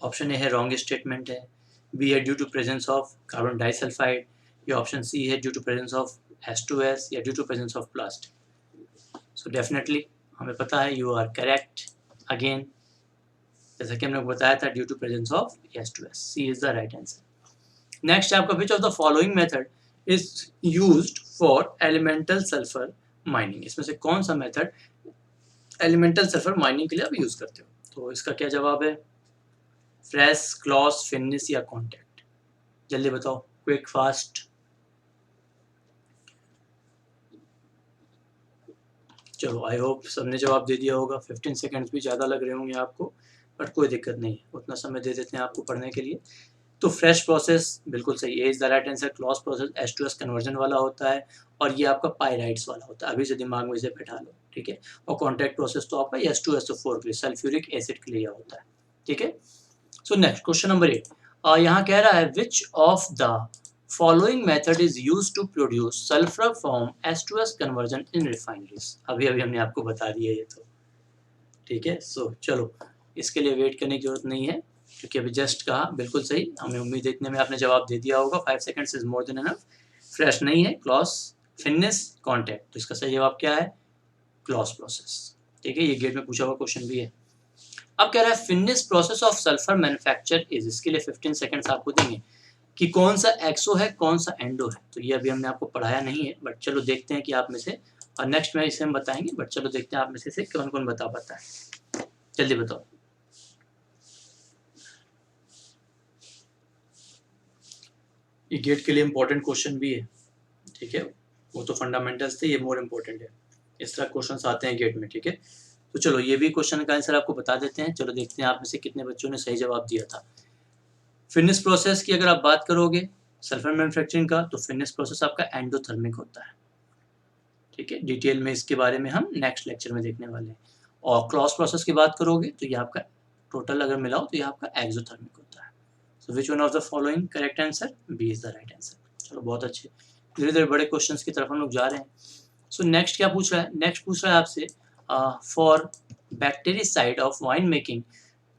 Option A है रॉन्ग स्टेटमेंट है, बी है due to presence of carbon disulphide, या ऑप्शन सी है due to presence of H2S या due to presence of plastic. So definitely हमें पता है you are correct again, जैसा कि हमने बताया था due to presence of H2S, C is the right answer. Next है आपका which of the following method is used for elemental sulphur mining. इसमें से कौन सा मेथड एलिमेंटल सल्फर माइनिंग के लिए आप यूज करते हो? तो इसका क्या जवाब है? फ्रेश, क्लॉस, फिनिश या कॉन्टैक्ट? जल्दी बताओ, क्विक फास्ट। चलो आई होप सबने जवाब दे दिया होगा। 15 सेकंड्स भी ज़्यादा लग रहे होंगे आपको, बट कोई दिक्कत नहीं है, उतना समय दे देते हैं आपको पढ़ने के लिए। तो फ्रेश प्रोसेस बिल्कुल सही है, is the right answer. Claus process H2S conversion वाला होता है और ये आपका पायराइट्स वाला होता है, अभी से दिमाग में इसे बैठा लो, ठीक है। और कॉन्टैक्ट प्रोसेस तो आपका H2SO4 के लिए, सल्फ्यूरिक एसिड के लिए होता है, ठीक है। सो नेक्स्ट क्वेश्चन नंबर 8 यहाँ कह रहा है which of the following method is used to produce sulfur from H2S conversion in refineries। अभी हमने आपको बता दिया ये तो, ठीक है। सो चलो इसके लिए वेट करने की जरूरत नहीं है क्योंकि अभी जस्ट कहा, बिल्कुल सही। हमें उम्मीद है इतने में आपने जवाब दे दिया होगा। 5 seconds is more than enough. Fresh नहीं है, क्लॉस, फिनिश, कॉन्टैक्ट। तो इसका सही जवाब क्या है? क्लॉस प्रोसेस, ठीक है। ये गेट में पूछा हुआ क्वेश्चन भी है। अब कह रहा है finish process of sulphur manufacture is, इसके लिए 15 सेकंड्स आपको देंगे कि कौन सा एक्सो है कौन सा एंडो है। तो ये अभी हमने आपको पढ़ाया नहीं है, बट चलो देखते हैं कि आप में से, और नेक्स्ट में इसे हम बताएंगे, बट चलो देखते हैं आप में से कौन कौन बता पाता है। जल्दी बताओ। ये गेट के लिए इंपॉर्टेंट क्वेश्चन भी है, ठीक है। वो तो फंडामेंटल्स थे, ये मोर इम्पोर्टेंट है। इस तरह क्वेश्चन आते हैं गेट में, ठीक है। तो चलो ये भी क्वेश्चन का आंसर आपको बता देते हैं। चलो देखते हैं आप में से कितने बच्चों ने सही जवाब दिया था। फिनिश प्रोसेस की अगर आप बात करोगे सल्फर मैन्युफैक्चरिंग का, तो फिनिश प्रोसेस आपका एंडोथर्मिक होता है, ठीक है। डिटेल में इसके बारे में हम नेक्स्ट लेक्चर में देखने वाले हैं। और क्रॉस प्रोसेस की बात करोगे तो ये आपका टोटल अगर मिलाओ तो ये आपका एक्सोथर्मिक होता है। So which one of the following correct answer? B is the right answer. चलो बहुत अच्छे, धीरे धीरे बड़े क्वेश्चंस की तरफ हम लोग जा रहे हैं। सो नेक्स्ट क्या पूछ रहा है? नेक्स्ट पूछ रहा है आपसे फॉर बैक्टीरियासाइड ऑफ वाइन मेकिंग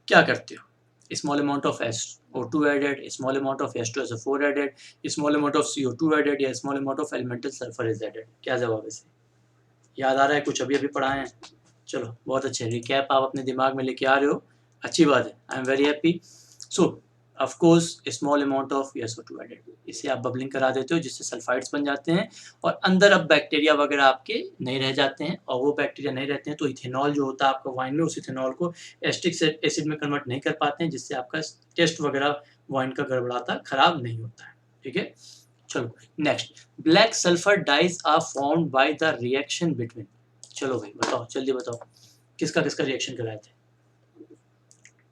क्या करते हो? Small amount of SO2 added, small amount of H2SO4 added, small amount of CO2 added या small amount of elemental sulfur is added। क्या जवाब है इसे? याद आ रहा है कुछ? अभी पढ़ाए हैं। चलो बहुत अच्छे, रिकैप आप अपने दिमाग में लेके आ रहे हो, अच्छी बात है। I am very happy. So of course small amount of SO2 added, इसे आप बबलिंग करा देते हो जिससे सल्फाइड्स बन जाते हैं और अंदर अब बैक्टीरिया वगैरह आपके नहीं रह जाते हैं। और वो बैक्टीरिया नहीं रहते हैं तो इथेनॉल जो होता है आपका वाइन में, उस इथेनॉल को एस्टिक एसिड में कन्वर्ट नहीं कर पाते हैं, जिससे आपका टेस्ट वगैरह वाइन का गड़बड़ाता, खराब नहीं होता है, ठीक है। चलो next, black sulphur dyes are formed by the reaction between. चलो भाई बताओ, जल्दी बताओ, किसका किसका रिएक्शन कराए थे?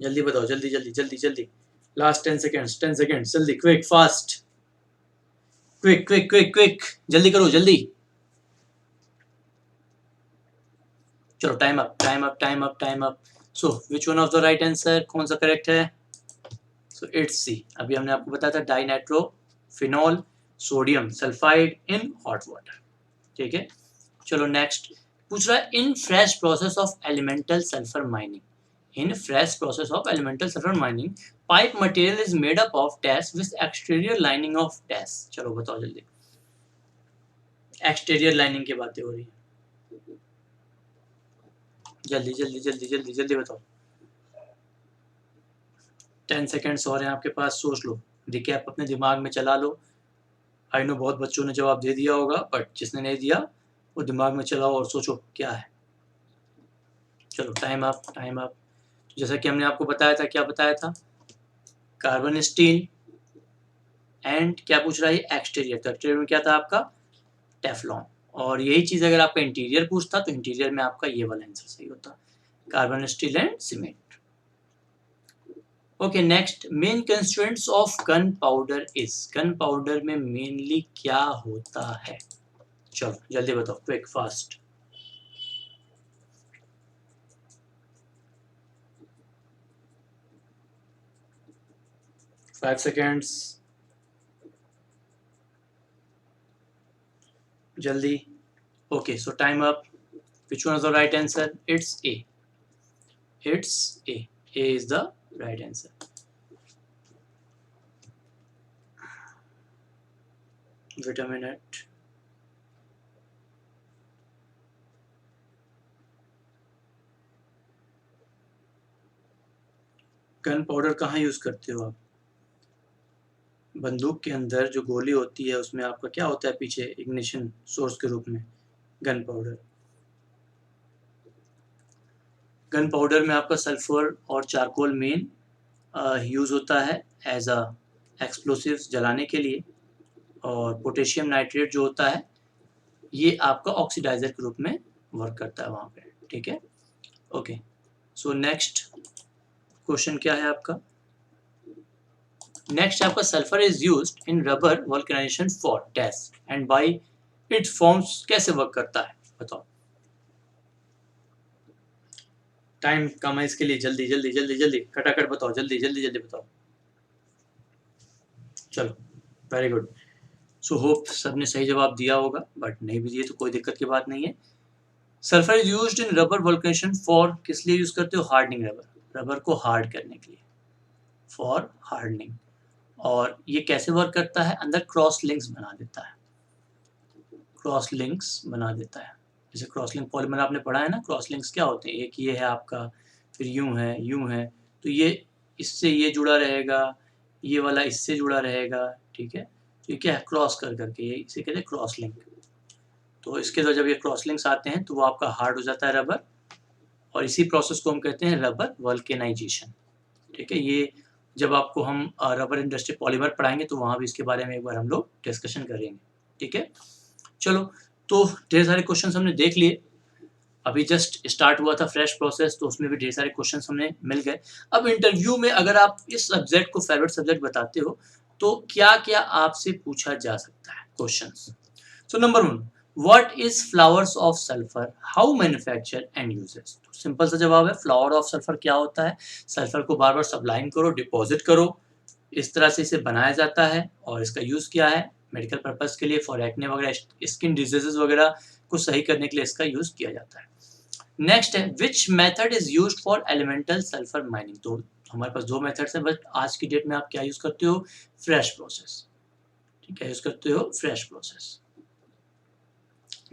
जल्दी बताओ, जल्दी जल्दी जल्दी जल्दी। लास्ट 10 सेकेंड्स, 10 सेकेंड्स, जल्दी, quick fast, quick quick quick quick, जल्दी करो जल्दी। चलो time up time up time up time up. So which one of the right answer, कौन सा करेक्ट है? So it's C. अभी हमने आपको बताया था dinitrophenol sodium sulphide in hot water, ठीक है। चलो नेक्स्ट पूछ रहा है in Frasch process of elemental sulphur mining, in fresh process of elemental sulfur mining pipe material is made up of dash with exterior lining of dash। चलो बताओ जल्दी, exterior lining की बातें हो रही है, जल्दी जल्दी जल्दी जल्दी जल्दी बताओ। 10 सेकेंड्स और हैं आपके पास, सोच लो, रिकैप अपने दिमाग में चला लो। आई नो बहुत बच्चों ने जवाब दे दिया होगा, बट जिसने नहीं दिया वो दिमाग में चलाओ और सोचो क्या है। चलो टाइम अप टाइम अप। जैसा कि हमने आपको बताया था, क्या बताया था? कार्बन स्टील एंड क्या पूछ रहा है? एक्सटीरियर। तो एक्सटीरियर में क्या था आपका? टेफ्लॉन। और यही चीज़ अगर आपका इंटीरियर पूछता तो इंटीरियर में आपका ये वाला आंसर सही होता, carbon, steel and cement. Okay, next, main constituents of gun powder is, gun powder में मेनली क्या होता है? चलो जल्दी बताओ, क्विक फास्ट। फाइव सेकेंड्स, जल्दी। Okay, so time up. Which one is the right answer? It's a, it's a, A is the right answer. Wait a minute. Gun powder कहाँ use करते हो आप? बंदूक के अंदर जो गोली होती है उसमें आपका क्या होता है पीछे इग्निशन सोर्स के रूप में? Gun powder. गन पाउडर में आपका सल्फर और चारकोल मेन यूज होता है एज अ एक्सप्लोसिव्स जलाने के लिए, और पोटेशियम नाइट्रेट जो होता है ये आपका ऑक्सीडाइजर के रूप में वर्क करता है वहाँ पे, ठीक है। ओके, सो नेक्स्ट क्वेश्चन क्या है आपका? नेक्स्ट आपका sulphur is used in rubber vulcanisation for dash and by it forms, कैसे वर्क करता है बताओ? टाइम कम है इसके लिए, जल्दी जल्दी जल्दी जल्दी खटाखट बताओ, जल्दी जल्दी जल्दी बताओ। चलो, वेरी गुड। सो होप सबने सही जवाब दिया होगा, बट नहीं भी दिए तो कोई दिक्कत की बात नहीं है। Sulphur is used in rubber vulcanisation for, किस लिए यूज करते हो? हार्डनिंग रबर, रबर को हार्ड करने के लिए, फॉर हार्डनिंग। और ये कैसे वर्क करता है? अंदर क्रॉस लिंक्स बना देता है, क्रॉस लिंक्स बना देता है। जैसे क्रॉस लिंक पॉलीमर आपने पढ़ा है ना, क्रॉस लिंक्स क्या होते हैं? एक ये है आपका, फिर यूं है, तो ये इससे ये जुड़ा रहेगा, ये वाला इससे जुड़ा रहेगा, ठीक है। तो ये क्या है? क्रॉस कर करके, ये इसे कहते हैं क्रॉस लिंक। तो इसके अंदर जब ये क्रॉस लिंक्स आते हैं तो वो आपका हार्ड हो जाता है रबर, और इसी प्रोसेस को हम कहते हैं रबर वल्केनाइजेशन, ठीक है। ये जब आपको हम रबर इंडस्ट्री पॉलीमर पढ़ाएंगे तो वहाँ भी इसके बारे में एक बार हम लोग डिस्कशन करेंगे, ठीक है। चलो, तो ढेर सारे क्वेश्चन हमने देख लिए, अभी जस्ट स्टार्ट हुआ था फ्रेश प्रोसेस, तो उसमें भी ढेर सारे क्वेश्चन हमें मिल गए। अब इंटरव्यू में अगर आप इस सब्जेक्ट को फेवरेट सब्जेक्ट बताते हो तो क्या क्या आपसे पूछा जा सकता है questions? So number 1, what is flowers of sulphur, how manufacture and uses? तो सिंपल सा जवाब है, फ्लावर ऑफ सल्फर क्या होता है? सल्फर को बार बार सब्लाइम करो, डिपॉजिट करो, इस तरह से इसे बनाया जाता है, और इसका यूज क्या है? मेडिकल पर्पस के लिए, फॉर एक्ने वगैरह, स्किन डिजीजेस वगैरह को सही करने के लिए इसका यूज किया जाता है। नेक्स्ट है, which method is used for elemental sulphur mining? तो हमारे पास दो मेथड्स हैं, बट आज की डेट में आप क्या यूज करते हो? फ्रेश प्रोसेस, ठीक है, यूज करते हो fresh process.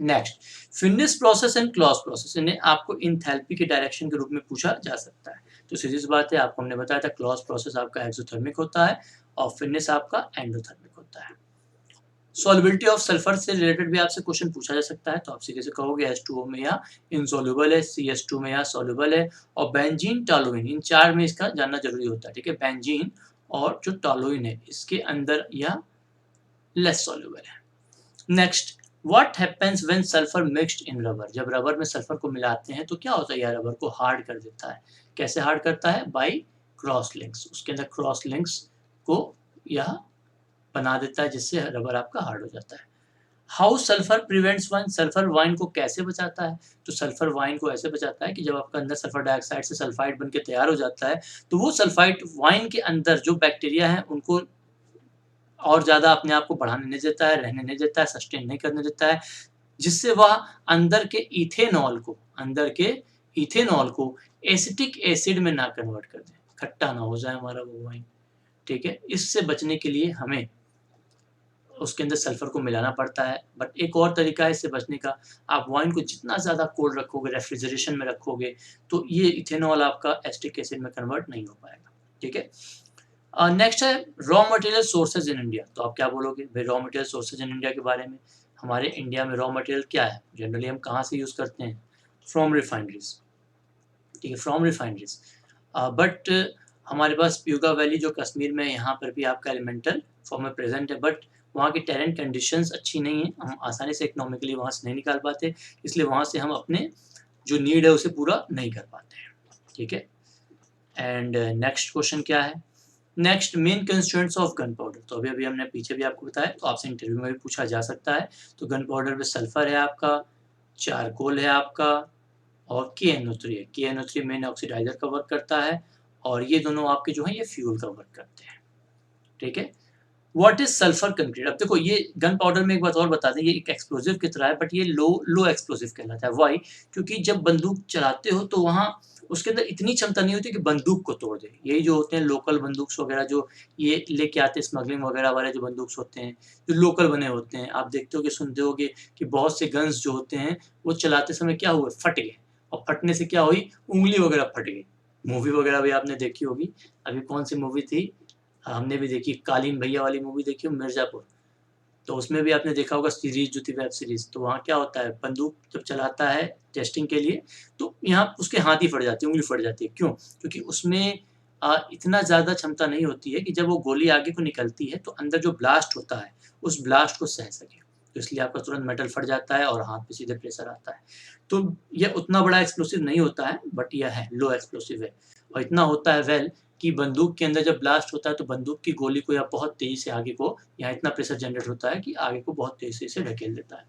Next, finish process and clause process, इन्हें आपको इंथैल्पी के डायरेक्शन के रूप में पूछा जा सकता है। तो सीधी सी बात है, आपको हमने बताया था क्लॉज प्रोसेस आपका एक्सोथर्मिक होता है और फिनिश आपका एंडोथर्मिक होता है। सॉल्युबिलिटी ऑफ सल्फर से रिलेटेड भी आपसे क्वेश्चन पूछा जा सकता है, तो आप सीधे से कहोगे H2O में या इनसॉल्युबल है, CH2 में या सॉल्युबल है, और बेंजीन टॉलुइन, इन चार में इसका जानना जरूरी होता है, ठीक है। बेंजीन और जो टॉलुइन है इसके अंदर या लेस सॉल्युबल है। Next, what happens when sulphur mixed in rubber? जब रबर में सल्फर को मिलाते हैं तो क्या होता है? यह रबर को हार्ड कर देता है। कैसे हार्ड करता है? बाय क्रॉस लिंक्स, उसके अंदर क्रॉस लिंक्स को यह बना देता है, जिससे रबर आपका हार्ड हो जाता है। How sulphur prevents wine, sulphur wine को कैसे बचाता है? तो सल्फर वाइन को ऐसे बचाता है कि जब आपका अंदर सल्फर डाइऑक्साइड से सल्फाइड बनके तैयार हो जाता है, तो वो सल्फाइड वाइन के अंदर जो बैक्टीरिया है उनको और ज़्यादा अपने आप को बढ़ाने नहीं देता है, रहने नहीं देता है, सस्टेन नहीं करने देता है, जिससे वह अंदर के इथेनॉल को एसिटिक एसिड में ना कन्वर्ट कर दे, खट्टा ना हो जाए हमारा वो वाइन, ठीक है। इससे बचने के लिए हमें उसके अंदर सल्फर को मिलाना पड़ता है। बट एक और तरीका है इससे बचने का, आप वाइन को जितना ज़्यादा कोल्ड रखोगे, रेफ्रिजरेशन में रखोगे, तो ये इथेनॉल आपका एसिटिक एसिड में कन्वर्ट नहीं हो पाएगा, ठीक है। नेक्स्ट है raw material sources in India. तो आप क्या बोलोगे भाई raw material sources in India के बारे में? हमारे इंडिया में रॉ मटेरियल क्या है? जनरली हम कहाँ से यूज़ करते हैं? फ्रॉम रिफाइनरीज, ठीक है, फ्रॉम रिफाइनरीज। बट हमारे पास प्यूगा वैली जो कश्मीर में, यहाँ पर भी आपका एलिमेंटल फॉर्म में प्रेजेंट है, बट वहाँ की टेरेंट कंडीशंस अच्छी नहीं है, हम आसानी से इकोनॉमिकली वहाँ से नहीं निकाल पाते, इसलिए वहाँ से हम अपने जो नीड है उसे पूरा नहीं कर पाते हैं, ठीक है। एंड नेक्स्ट क्वेश्चन क्या है, next main constraints of gun powder. तो अभी अभी हमने पीछे भी आपको बताया, तो आपसे इंटरव्यू में भी पूछा जा सकता है। तो गन पाउडर में सल्फर है आपका, चारकोल है आपका, और KNO3 है। KNO3 मेन ऑक्सीडाइजर का वर्क करता है, और ये दोनों आपके जो है ये फ्यूल का वर्क करते हैं, ठीक है। What is sulphur concrete? अब देखो ये गन पाउडर में एक बात और बता दें, ये एक एक्सप्लोजिव की तरह है, बट ये लो एक्सप्लोजिव कहलाता है। व्हाई? क्योंकि जब बंदूक चलाते हो तो वहाँ उसके अंदर इतनी क्षमता नहीं होती कि बंदूक को तोड़ दे। यही जो होते हैं लोकल बंदूक वगैरह जो ये लेके आते हैं, स्मगलिंग वगैरह वाले जो बंदूक होते हैं, जो लोकल बने होते हैं, आप देखते हो कि सुनते होगे कि बहुत से गन्स जो होते हैं वो चलाते समय क्या हुए, फट गए, और फटने से क्या हुई, उंगली वगैरह फट गई। मूवी वगैरह भी आपने देखी होगी, अभी कौन सी मूवी थी, हमने भी देखी, कालीन भैया वाली मूवी देखी हो, मिर्जापुर। तो उसमें भी आपने देखा होगा सीरीज जो थी, वेब सीरीज। तो वहाँ क्या होता है, बंदूक जब चलाता है टेस्टिंग के लिए, तो यहाँ उसके हाथ ही फट जाती है, उंगली फट जाती है। क्यों? क्योंकि उसमें इतना ज़्यादा क्षमता नहीं होती है कि जब वो गोली आगे को निकलती है तो अंदर जो ब्लास्ट होता है उस ब्लास्ट को सह सके, तो इसलिए आपका तुरंत मेटल फट जाता है और हाथ पे सीधे प्रेशर आता है। तो यह उतना बड़ा एक्सप्लोसिव नहीं होता है, बट यह है लो एक्सप्लोसिव है, और इतना होता है वेल कि बंदूक के अंदर जब ब्लास्ट होता है तो बंदूक की गोली को या बहुत तेजी से आगे को, यहाँ इतना प्रेशर जनरेट होता है कि आगे को बहुत तेजी से ढकेल देता है।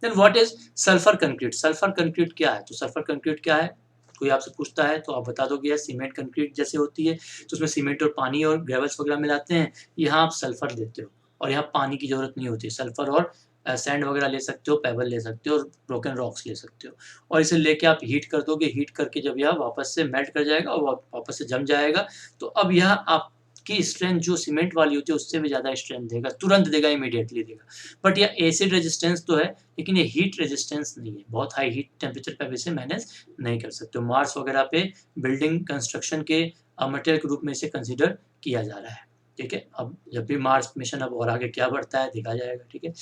Then what is sulphur concrete? Sulphur concrete क्या है? तो सल्फर कंक्रीट क्या है, कोई आपसे पूछता है तो आप बता दोगे यार सीमेंट कंक्रीट जैसे होती है, तो उसमें सीमेंट और पानी और ग्रेवल्स वगैरह मिलाते हैं, यहाँ आप सल्फर देते हो, और यहाँ पानी की जरूरत नहीं होती। सल्फर और सैंड वगैरह ले सकते हो, पेबल ले सकते हो, और ब्रोकन रॉक्स ले सकते हो, और इसे लेके आप हीट कर दोगे। हीट करके जब यह वापस से मेल्ट कर जाएगा और वापस से जम जाएगा, तो अब यह आपकी स्ट्रेंथ जो सीमेंट वाली होती है उससे भी ज़्यादा स्ट्रेंथ देगा, तुरंत देगा, इमीडिएटली देगा। बट यह एसिड रेजिस्टेंस तो है, लेकिन ये हीट रेजिस्टेंस नहीं है, बहुत हाई हीट टेम्परेचर पे इसे मैनेज नहीं कर सकते। मार्स वगैरह पे बिल्डिंग कंस्ट्रक्शन के मटेरियल के रूप में इसे कंसिडर किया जा रहा है, ठीक है। अब जब भी मार्स मिशन अब और आगे क्या बढ़ता है देखा जाएगा, ठीक है।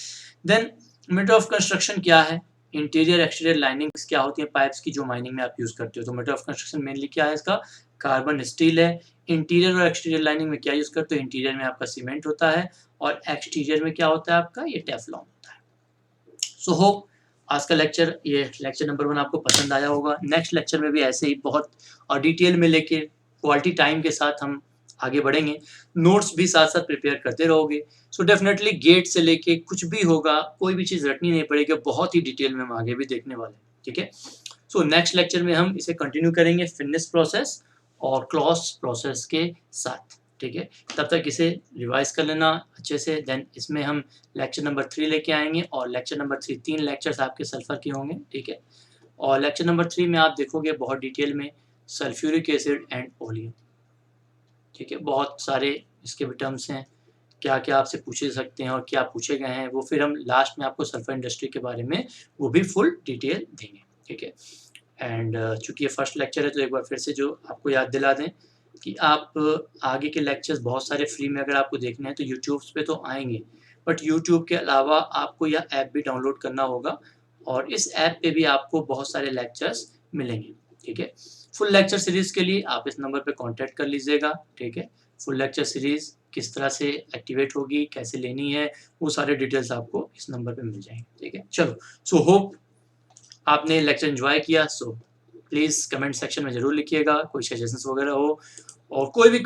देन मेथड ऑफ कंस्ट्रक्शन क्या है, इंटीरियर एक्सटीरियर लाइनिंग्स क्या होती है पाइप्स की जो माइनिंग में आप यूज करते हो। तो मेथड ऑफ कंस्ट्रक्शन मेनली क्या है इसका, कार्बन स्टील है। इंटीरियर और एक्सटीरियर लाइनिंग में क्या यूज करते हो, इंटीरियर में आपका सीमेंट होता है, और एक्सटीरियर में क्या होता है आपका, ये टेफ्लॉन होता है। सो होप आज का लेक्चर, ये लेक्चर नंबर 1 आपको पसंद आया होगा। नेक्स्ट लेक्चर में भी ऐसे ही बहुत और डिटेल में लेके क्वालिटी टाइम के साथ हम आगे बढ़ेंगे, नोट्स भी साथ साथ प्रिपेयर करते रहोगे। सो डेफिनेटली गेट से लेके कुछ भी होगा, कोई भी चीज़ रटनी नहीं पड़ेगी, बहुत ही डिटेल में हम आगे भी देखने वाले हैं, ठीक है। सो नेक्स्ट लेक्चर में हम इसे कंटिन्यू करेंगे फिनिश प्रोसेस और क्लॉज प्रोसेस के साथ, ठीक है। तब तक इसे रिवाइज कर लेना अच्छे से। देन इसमें हम लेक्चर नंबर 3 लेके आएंगे, और लेक्चर नंबर 3 3 लेक्चर्स आपके सल्फर के होंगे, ठीक है। और लेक्चर नंबर 3 में आप देखोगे बहुत डिटेल में सल्फ्यूरिक एसिड एंड ओलियम, ठीक है। बहुत सारे इसके भी टर्म्स हैं, क्या क्या आपसे पूछे सकते हैं और क्या पूछे गए हैं, वो फिर हम लास्ट में आपको सल्फर इंडस्ट्री के बारे में वो भी फुल डिटेल देंगे, ठीक है। एंड चूंकि ये फर्स्ट लेक्चर है तो एक बार फिर से जो आपको याद दिला दें कि आप आगे के लेक्चर्स बहुत सारे फ्री में अगर आपको देखने हैं तो यूट्यूब पे तो आएंगे, बट यूट्यूब के अलावा आपको यह ऐप भी डाउनलोड करना होगा, और इस ऐप पे भी आपको बहुत सारे लेक्चर्स मिलेंगे, ठीक है। फुल लेक्चर सीरीज के लिए आप इस नंबर पे कांटेक्ट कर लीजिएगा, ठीक है। फुल लेक्चर सीरीज किस तरह से एक्टिवेट होगी, कैसे लेनी है, वो सारे डिटेल्स आपको इस नंबर पे मिल जाएंगे, ठीक है। चलो, सो होप आपने लेक्चर एंजॉय किया। सो प्लीज़ कमेंट सेक्शन में ज़रूर लिखिएगा, कोई सजेशंस वगैरह हो, और कोई भी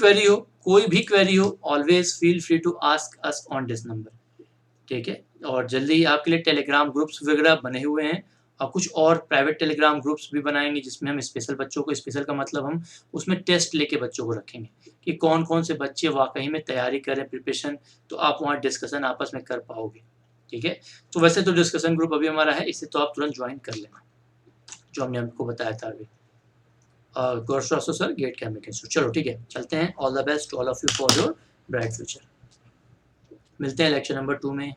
क्वेरी हो, always feel free to ask us on this number, ठीक है। और जल्दी ही आपके लिए टेलीग्राम ग्रुप्स वगैरह बने हुए हैं, और कुछ और प्राइवेट टेलीग्राम ग्रुप्स भी बनाएंगे जिसमें हम स्पेशल बच्चों को, स्पेशल का मतलब हम उसमें टेस्ट लेके बच्चों को रखेंगे कि कौन कौन से बच्चे वाकई में तैयारी करें, प्रिपरेशन, तो आप वहाँ डिस्कशन आपस में कर पाओगे, ठीक है। तो वैसे तो डिस्कशन ग्रुप अभी हमारा है, इसे तो आप तुरंत ज्वाइन कर लेना, जो हमने आपको बताया था अभी। Gaurav sir, GATE chemical. चलो ठीक है, चलते हैं। All the best to all of you for your bright future. मिलते हैं लेक्चर नंबर 2 में।